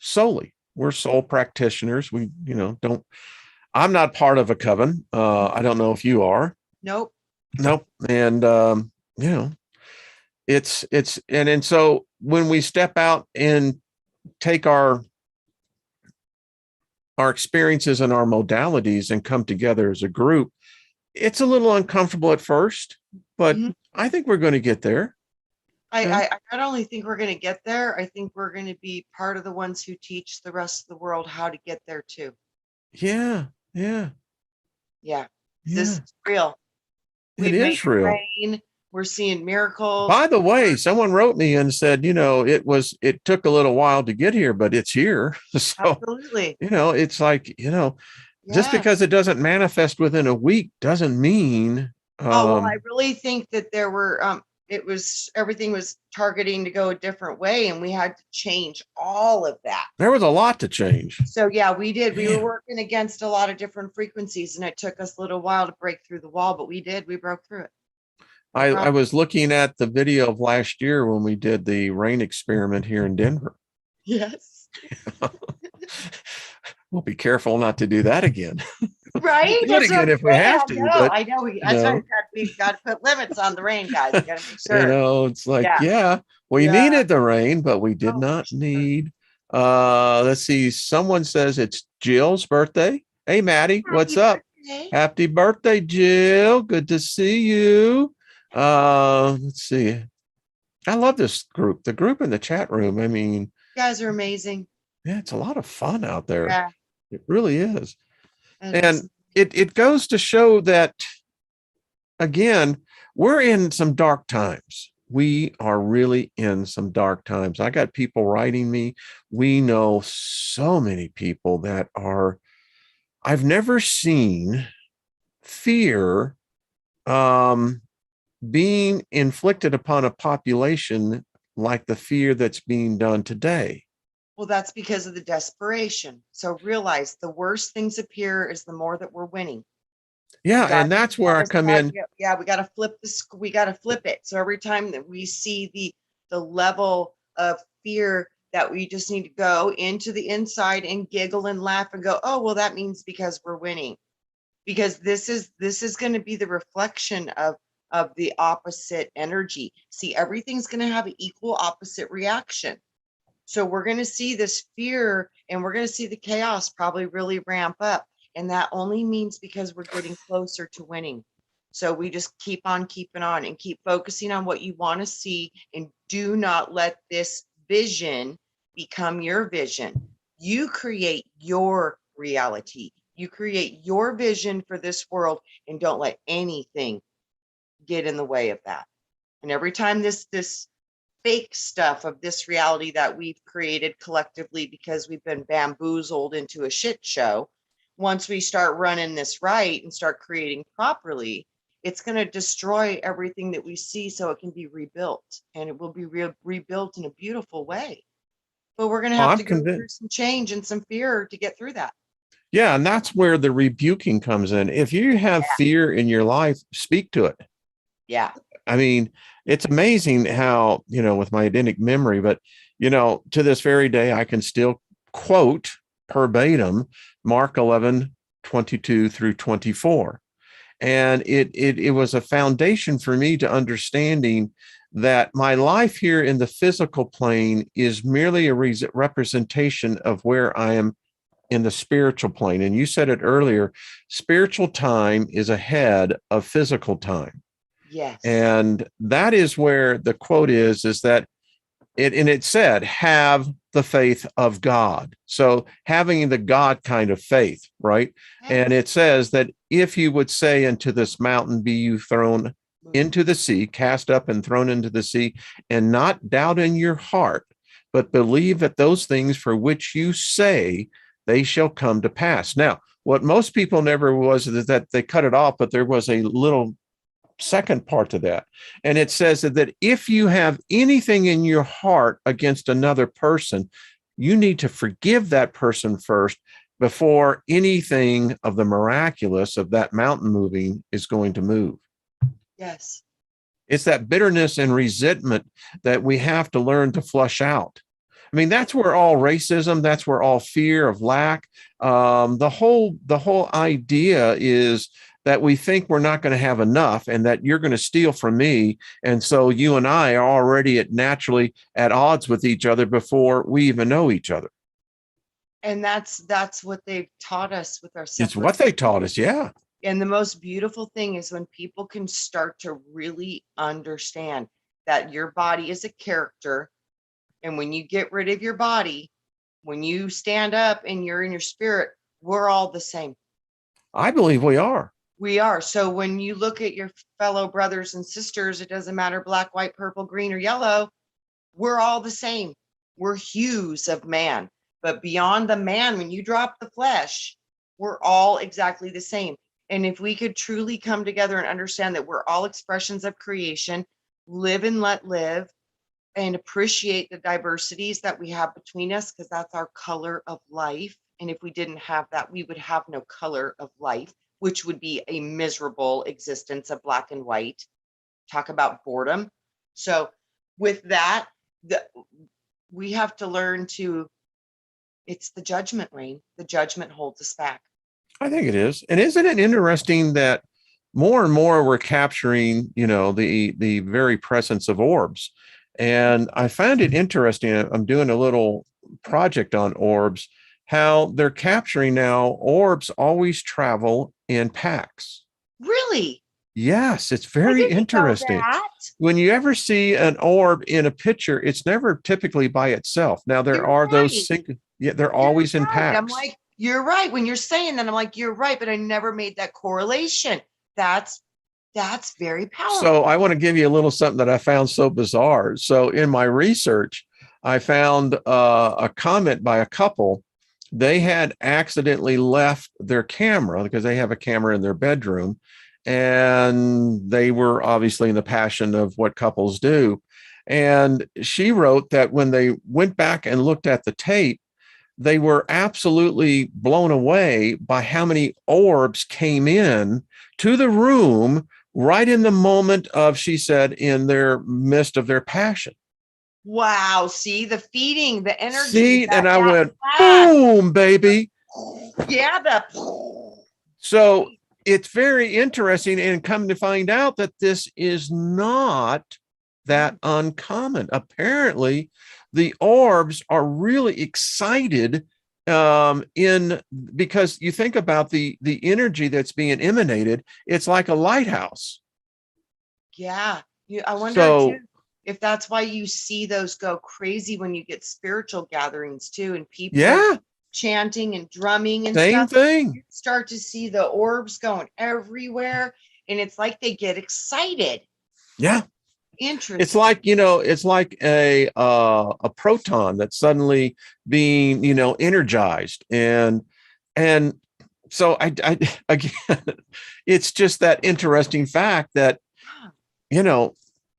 solely. We're sole practitioners. We, don't. I'm not part of a coven. I don't know if you are.
Nope.
Nope. And, you know, and so when we step out and take our experiences and our modalities and come together as a group, it's a little uncomfortable at first, but I think we're going to get there.
I not only think we're going to get there, I think we're going to be part of the ones who teach the rest of the world how to get there too.
Yeah.
This is real.
It is real.
Rain. We're seeing miracles.
By the way, someone wrote me and said, it took a little while to get here, but it's here. So,
absolutely.
It's like, just because it doesn't manifest within a week doesn't mean.
I really think that there were, everything was targeting to go a different way, and we had to change all of that.
There was a lot to change.
So yeah, we did. We were working against a lot of different frequencies, and it took us a little while to break through the wall, but we broke through it.
I was looking at the video of last year when we did the rain experiment here in Denver.
Yes.
We'll be careful not to do that again.
Right?
Do it again if we have to.
I know. We've got to put limits on the rain, guys. We got to make sure.
It's like, we needed the rain, but we did not need. Let's see. Someone says it's Jill's birthday. Hey, Maddie, what's up? Happy birthday, Jill. Good to see you. Let's see. I love this group. The group in the chat room. I mean, you
guys are amazing.
Yeah, it's a lot of fun out there.
Yeah.
It really is. And it goes to show that, again, we're in some dark times. We are really in some dark times. I got people writing me. We know so many people that I've never seen fear being inflicted upon a population like the fear that's being done today.
Well, that's because of the desperation. So realize the worse things appear is the more that we're winning.
Yeah, and that's where I come in.
Yeah, we got to flip this. We got to flip it. So every time that we see the level of fear, that we just need to go into the inside and giggle and laugh and go, oh, well, that means because we're winning. Because this is going to be the reflection of the opposite energy. See, everything's going to have an equal opposite reaction. So we're going to see this fear and we're going to see the chaos probably really ramp up. And that only means because we're getting closer to winning. So we just keep on keeping on and keep focusing on what you want to see, and do not let this vision become your vision. You create your reality. You create your vision for this world, and don't let anything get in the way of that. And every time this fake stuff of this reality that we've created collectively because we've been bamboozled into a shit show, once we start running this right and start creating properly, it's going to destroy everything that we see so it can be rebuilt, and it will be rebuilt in a beautiful way. But we're going to have to go through some change and some fear to get through that.
Yeah, and that's where the rebuking comes in. If you have fear in your life, speak to it.
Yeah.
I mean, it's amazing how, with my eidetic memory, but, to this very day, I can still quote verbatim Mark 11:22 through 24. And it was a foundation for me to understanding that my life here in the physical plane is merely a representation of where I am in the spiritual plane. And you said it earlier, spiritual time is ahead of physical time.
Yes.
And that is where the quote is that it said, have the faith of God. So having the God kind of faith, right? Yes. And it says that if you would say unto this mountain, be you thrown into the sea, cast up and thrown into the sea, and not doubt in your heart, but believe that those things for which you say, they shall come to pass. Now, what most people never was is that they cut it off, but there was a little second part to that. And it says that if you have anything in your heart against another person, you need to forgive that person first before anything of the miraculous of that mountain moving is going to move.
Yes.
It's that bitterness and resentment that we have to learn to flush out. I mean, that's where all racism, that's where all fear of lack, the whole idea is that we think we're not going to have enough and that you're going to steal from me. And so you and I are already naturally at odds with each other before we even know each other.
And that's what they've taught us with our
It's what they taught us. Yeah.
And the most beautiful thing is when people can start to really understand that your body is a character. And when you get rid of your body, when you stand up and you're in your spirit, we're all the same.
I believe we are.
We are. So when you look at your fellow brothers and sisters, it doesn't matter black, white, purple, green, or yellow. We're all the same. We're hues of man. But beyond the man, when you drop the flesh, we're all exactly the same. And if we could truly come together and understand that we're all expressions of creation, live and let live, and appreciate the diversities that we have between us, because that's our color of life. And if we didn't have that, we would have no color of life, which would be a miserable existence of black and white. Talk about boredom. So with that, we have to learn to, it's the judgment reign. The judgment holds us back.
I think it is. And isn't it interesting that more and more we're capturing, the very presence of orbs? And I find it interesting. I'm doing a little project on orbs, how they're capturing now. Orbs always travel in packs.
Really?
Yes, it's very interesting. When you ever see an orb in a picture, it's never typically by itself. Now there are those single, they're always in packs.
I'm like, you're right. When you're saying that, I'm like, you're right, but I never made that correlation. That's very powerful.
So I want to give you a little something that I found so bizarre. So in my research, I found a comment by a couple. They had accidentally left their camera because they have a camera in their bedroom. And they were obviously in the passion of what couples do. And she wrote that when they went back and looked at the tape, they were absolutely blown away by how many orbs came in to the room right in the moment of, she said, in their midst of their passion.
Wow. See the feeding, the energy.
See, and I went, boom, baby.
Yeah.
So it's very interesting, and come to find out that this is not that uncommon. Apparently, the orbs are really excited because you think about the energy that's being emanated. It's like a lighthouse.
Yeah, I wonder too, if that's why you see those go crazy when you get spiritual gatherings too, and people chanting and drumming and
same
stuff.
Thing.
You start to see the orbs going everywhere, and it's like they get excited.
Yeah.
Interesting.
It's like, it's like a proton that's suddenly being, energized. And so I again, it's just that interesting fact that,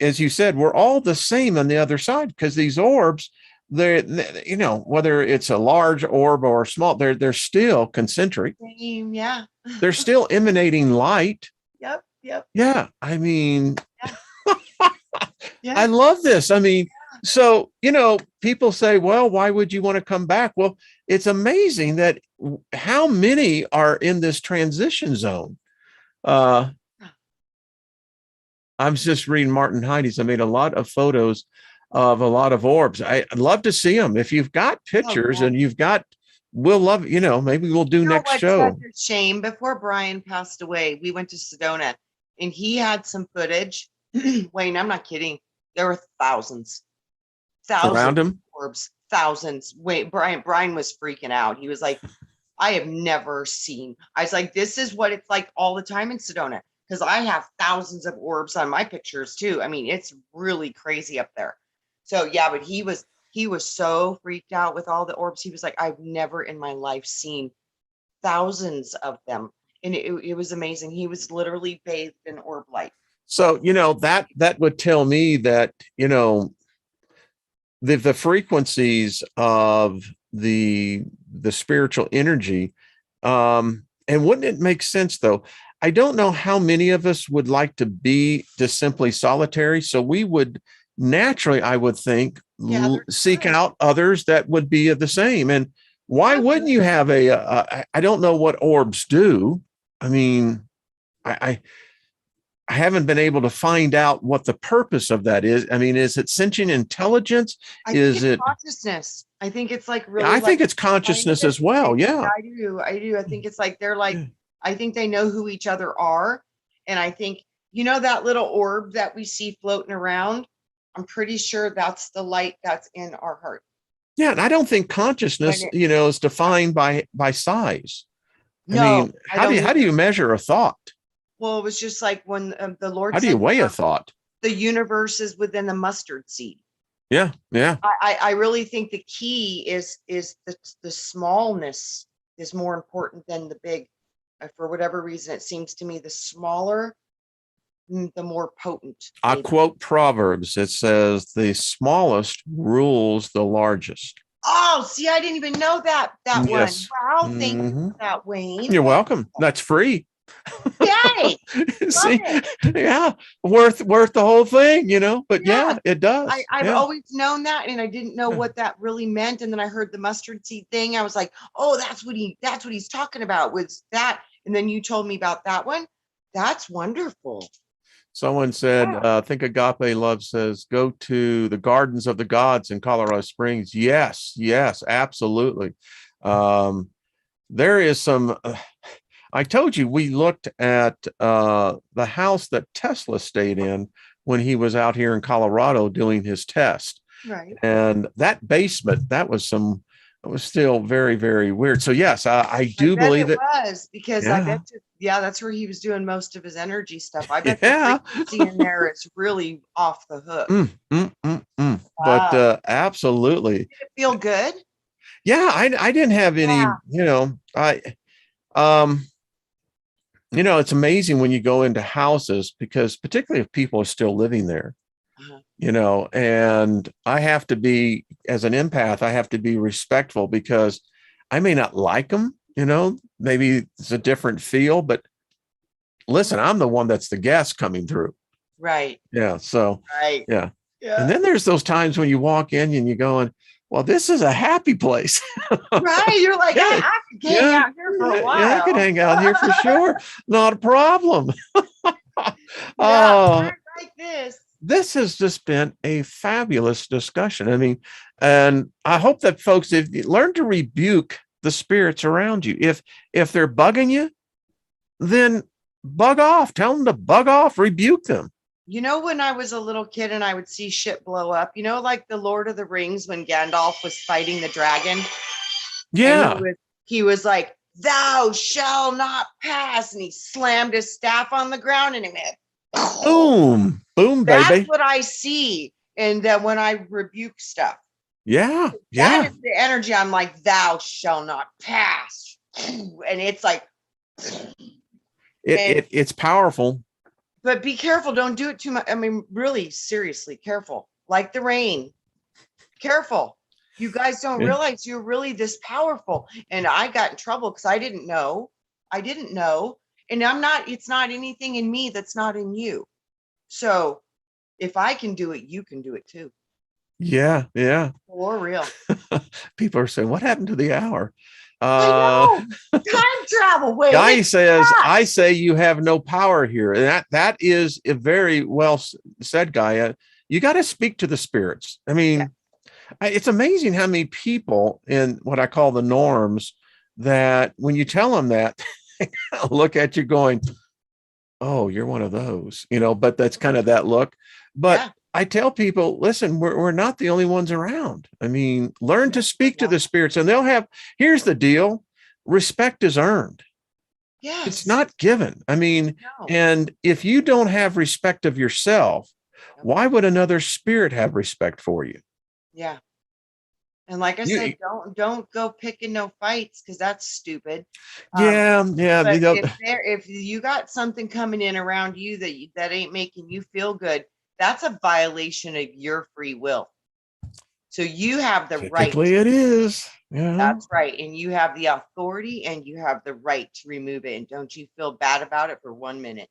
as you said, we're all the same on the other side, because these orbs, they're, whether it's a large orb or small, they're still concentric.
Yeah.
They're still emanating light.
Yep.
Yeah. I mean, I love this. I mean, so, people say, well, why would you want to come back? Well, it's amazing that how many are in this transition zone. I'm just reading Martin Heidi's. I made a lot of photos of a lot of orbs. I'd love to see them. If you've got pictures and we'll love, maybe we'll do next show.
Such a shame. Before Brian passed away, we went to Sedona and he had some footage. Wayne, I'm not kidding. There were thousands
around him.
Orbs, thousands. Wait, Brian was freaking out. He was like, I have never seen. I was like, this is what it's like all the time in Sedona, because I have thousands of orbs on my pictures too. I mean, it's really crazy up there. So yeah, but he was so freaked out with all the orbs. He was like, I've never in my life seen thousands of them. And it was amazing. He was literally bathed in orb light.
So, that would tell me that, the frequencies of the spiritual energy. And wouldn't it make sense though? I don't know how many of us would like to be just simply solitary. So we would naturally, I would think,
Yeah,
seek out others that would be of the same. And why wouldn't you have I don't know what orbs do. I mean, I haven't been able to find out what the purpose of that is. I mean, is it sentient intelligence?
I think
Is
it's
it?
consciousness. I think it's like
I
really
think
like
it's consciousness as well. Yeah.
I do. I do. I think it's like they're like,
Yeah.
I think they know who each other are. And I think, that little orb that we see floating around, I'm pretty sure that's the light that's in our heart.
Yeah, and I don't think consciousness, is defined by size. I
No,
mean,
I
how do
don't
you measure a thought?
Well, it was just like when the Lord
How do you
said
weigh a thought?
the universe is within the mustard seed.
Yeah, yeah.
I really think the key is the smallness is more important than the big. For whatever reason, it seems to me the smaller, the more potent.
I quote Proverbs. It says, "The smallest rules the largest."
Oh, see, I didn't even know that
Yes.
one. Wow, thank you for that, Wayne.
You're welcome. That's free.
Yay!
See, yeah, worth the whole thing, But yeah, it does.
I've always known that, and I didn't know what that really meant. And then I heard the mustard seed thing. I was like, oh, that's what he's talking about was that. And then you told me about that one. That's wonderful.
Someone said, I think Agape Love says, go to the Gardens of the Gods in Colorado Springs. Yes, absolutely. There is some. I told you we looked at the house that Tesla stayed in when he was out here in Colorado doing his test.
Right.
And that basement, that was still very, very weird. So yes, I do believe it
was because I bet that's where he was doing most of his energy stuff. I bet the frequency in there is really off the hook.
Wow. But absolutely.
Did it feel good?
Yeah, I didn't have any, it's amazing when you go into houses, because particularly if people are still living there, and I have to be, as an empath, I have to be respectful, because I may not like them, maybe it's a different feel, but listen, I'm the one that's the guest coming through.
Right.
Yeah. So,
right.
Yeah. And then there's those times when you walk in and you're going, well, this is a happy place.
Right. You're like, I could hang out here for a while.
Yeah, I could hang out here for sure. Not a problem.
Like this.
This has just been a fabulous discussion. I mean, and I hope that folks, if you learn to rebuke the spirits around you, if they're bugging you, then bug off. Tell them to bug off, rebuke them.
When I was a little kid and I would see shit blow up, like the Lord of the Rings when Gandalf was fighting the dragon.
Yeah.
He was like, thou shall not pass. And he slammed his staff on the ground and it went
boom, boom, baby.
That's what I see. And then when I rebuke stuff.
Yeah.
That is the energy. I'm like, thou shall not pass. And it's like.
It's powerful.
But be careful. Don't do it too much. I mean, really, seriously, careful. Like the rain. Careful. You guys don't realize you're really this powerful. And I got in trouble because I didn't know. And it's not anything in me that's not in you. So if I can do it, you can do it too.
Yeah.
For real.
People are saying, what happened to the hour?
I know. Time travel. Wait.
Guy says, I say you have no power here. And that is a very well said, Guy. You got to speak to the spirits. I mean, it's amazing how many people in what I call the norms that when you tell them that, they look at you going, oh, you're one of those, but that's kind of that look. But I tell people, listen, we're not the only ones around. I mean, learn to speak to the spirits, and here's the deal. Respect is earned.
Yes.
It's not given. I mean, and if you don't have respect of yourself, why would another spirit have respect for you?
Yeah. And like I said, don't go picking no fights, because that's stupid.
Yeah.
But if you got something coming in around you that ain't making you feel good, that's a violation of your free will. So you have the right.
Typically it is. Yeah.
That's right. And you have the authority and you have the right to remove it. And don't you feel bad about it for 1 minute.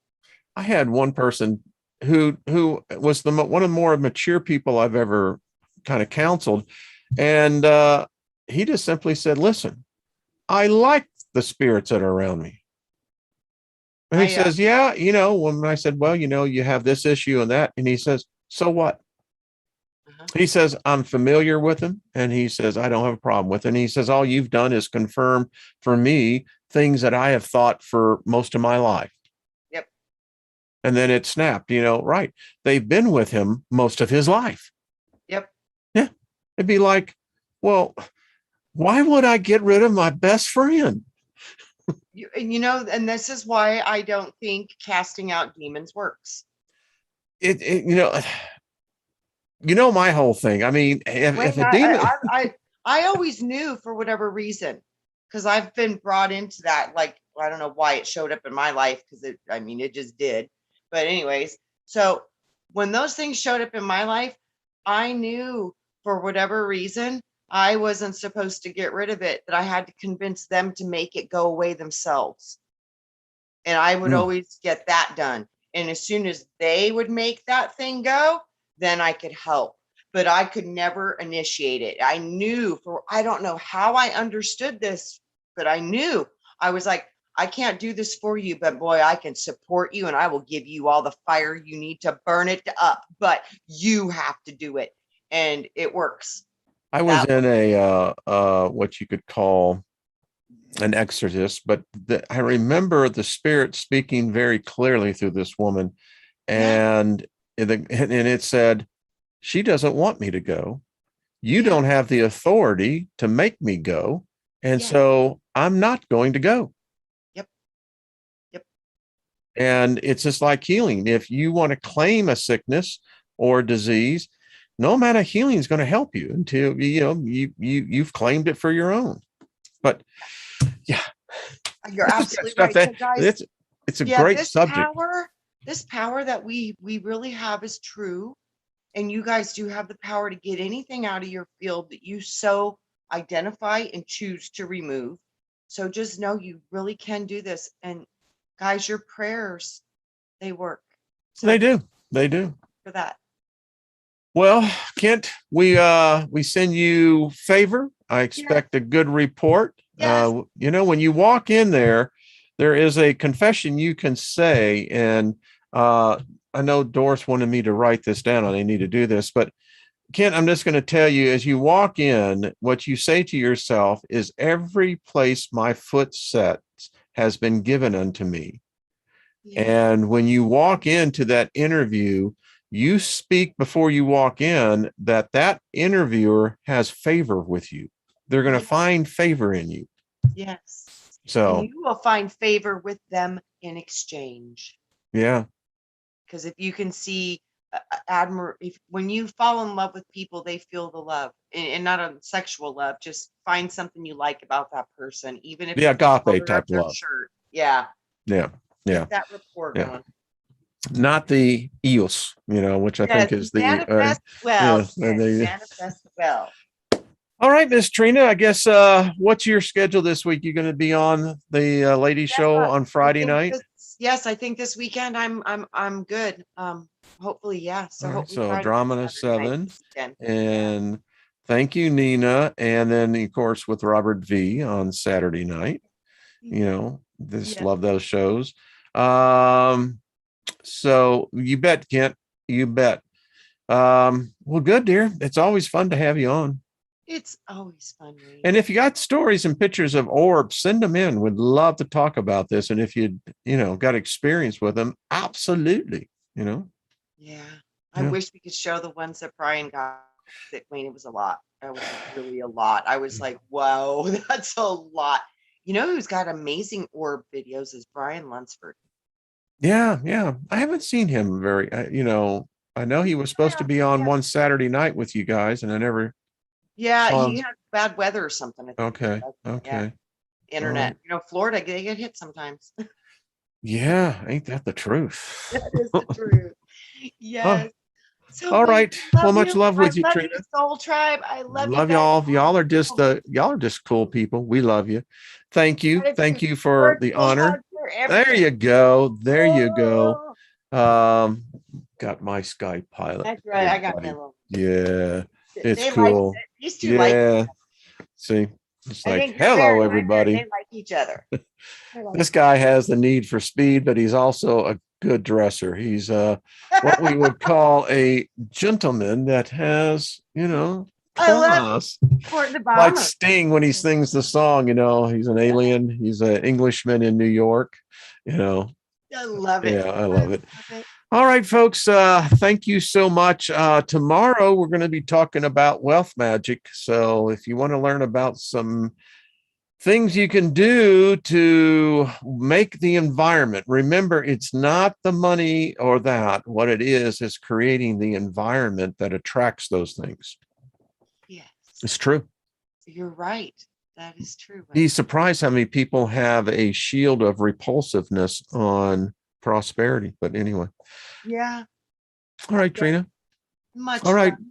I had one person who was one of the more mature people I've ever kind of counseled. And he just simply said, listen, I like the spirits that are around me. And he says, yeah, when I said, well, you have this issue and that, and he says, so what? He says, I'm familiar with him. And he says, I don't have a problem with it. And he says, all you've done is confirm for me things that I have thought for most of my life.
Yep.
And then it snapped, right. They've been with him most of his life.
Yep.
Yeah. It'd be like, well, why would I get rid of my best friend?
And this is why I don't think casting out demons works.
My whole thing. I mean, if a demon,
I always knew for whatever reason, because I've been brought into that. Like, I don't know why it showed up in my life, because it just did. But anyways, so when those things showed up in my life, I knew for whatever reason I wasn't supposed to get rid of it, that I had to convince them to make it go away themselves. And I would always get that done. And as soon as they would make that thing go, then I could help. But I could never initiate it. I knew I don't know how I understood this, but I knew. I was like, I can't do this for you, but boy, I can support you and I will give you all the fire you need to burn it up. But you have to do it. And it works.
I was in a what you could call an exorcist, but I remember the spirit speaking very clearly through this woman, and it said, she doesn't want me to go. You don't have the authority to make me go, and so I'm not going to go.
Yep.
And it's just like healing. If you want to claim a sickness or disease, no amount of healing is going to help you until you've claimed it for your own. But yeah,
you're absolutely right. So guys,
it's a great subject.
This power that we really have is true, and you guys do have the power to get anything out of your field that you so identify and choose to remove. So just know you really can do this. And guys, your prayers, they work. So
they do
for that.
Well, Kent, we send you favor. I expect a good report.
Yes.
When you walk in there is a confession you can say. And I know Doris wanted me to write this down. I need to do this, but Kent, I'm just going to tell you, as you walk in, what you say to yourself is, every place my foot sets has been given unto me. Yeah. And when you walk into that interview, you speak before you walk in that interviewer has favor with you. They're going to find favor in you.
Yes.
So
and you will find favor with them in exchange.
Yeah.
Because if you can see when you fall in love with people, they feel the love, and not a sexual love. Just find something you like about that person, even if
the agape type love.
Shirt. Yeah.
Get
that rapport going.
Not the eos, which I think is the
manifest well. Manifest well.
All right, Miss Trina, I guess what's your schedule this week? You're going to be on the lady show on Friday night?
Yes, I think this weekend I'm good. Hopefully, yeah. So hopefully
so Drama 7. And thank you, Nina. And then of course with Robert V on Saturday night. Love those shows. So you bet, Kent. You bet. Well, good, dear. It's always fun to have you on.
It's always fun. Reading.
And if you got stories and pictures of orbs, send them in. We'd love to talk about this. And if you got experience with them, absolutely.
Yeah. I wish we could show the ones that Brian got. It was a lot. That was really a lot. I was like, whoa, that's a lot. Who's got amazing orb videos is Brian Lunsford.
Yeah. I haven't seen him very, I know he was supposed to be on one Saturday night with you guys, and I never.
Yeah, he had bad weather or something.
Okay.
Internet. Florida, they get hit sometimes.
Yeah, ain't that the truth?
That is the truth. Yes.
So all right. Well, much love with you, Trina.
Soul Tribe. I love you.
Love y'all. Y'all are just cool people. We love you. Thank you. Thank you for the honor. There you go. got my Skype pilot.
That's right. I got
buddy.
that little.
Yeah, it's
They
cool.
like it. These two like.
Yeah. See, it's
I
like,
think they're
hello,
very
everybody.
They like each other.
This guy has the need for speed, but he's also a good dresser. He's what we would call a gentleman that has, you know,
I love
class.
the
Like
bomber.
Sting when he sings the song, you know, he's an alien. He's an Englishman in New York, you know.
I love it.
Yeah, I love it. All right, folks. Thank you so much. Tomorrow we're going to be talking about wealth magic. So if you want to learn about some things you can do to make the environment, remember, it's not the money or that. What it is creating the environment that attracts those things.
Yes.
It's true.
You're right. That is true.
Be surprised how many people have a shield of repulsiveness on prosperity. But anyway.
Yeah.
All right, Trina.
Much
All right.
fun.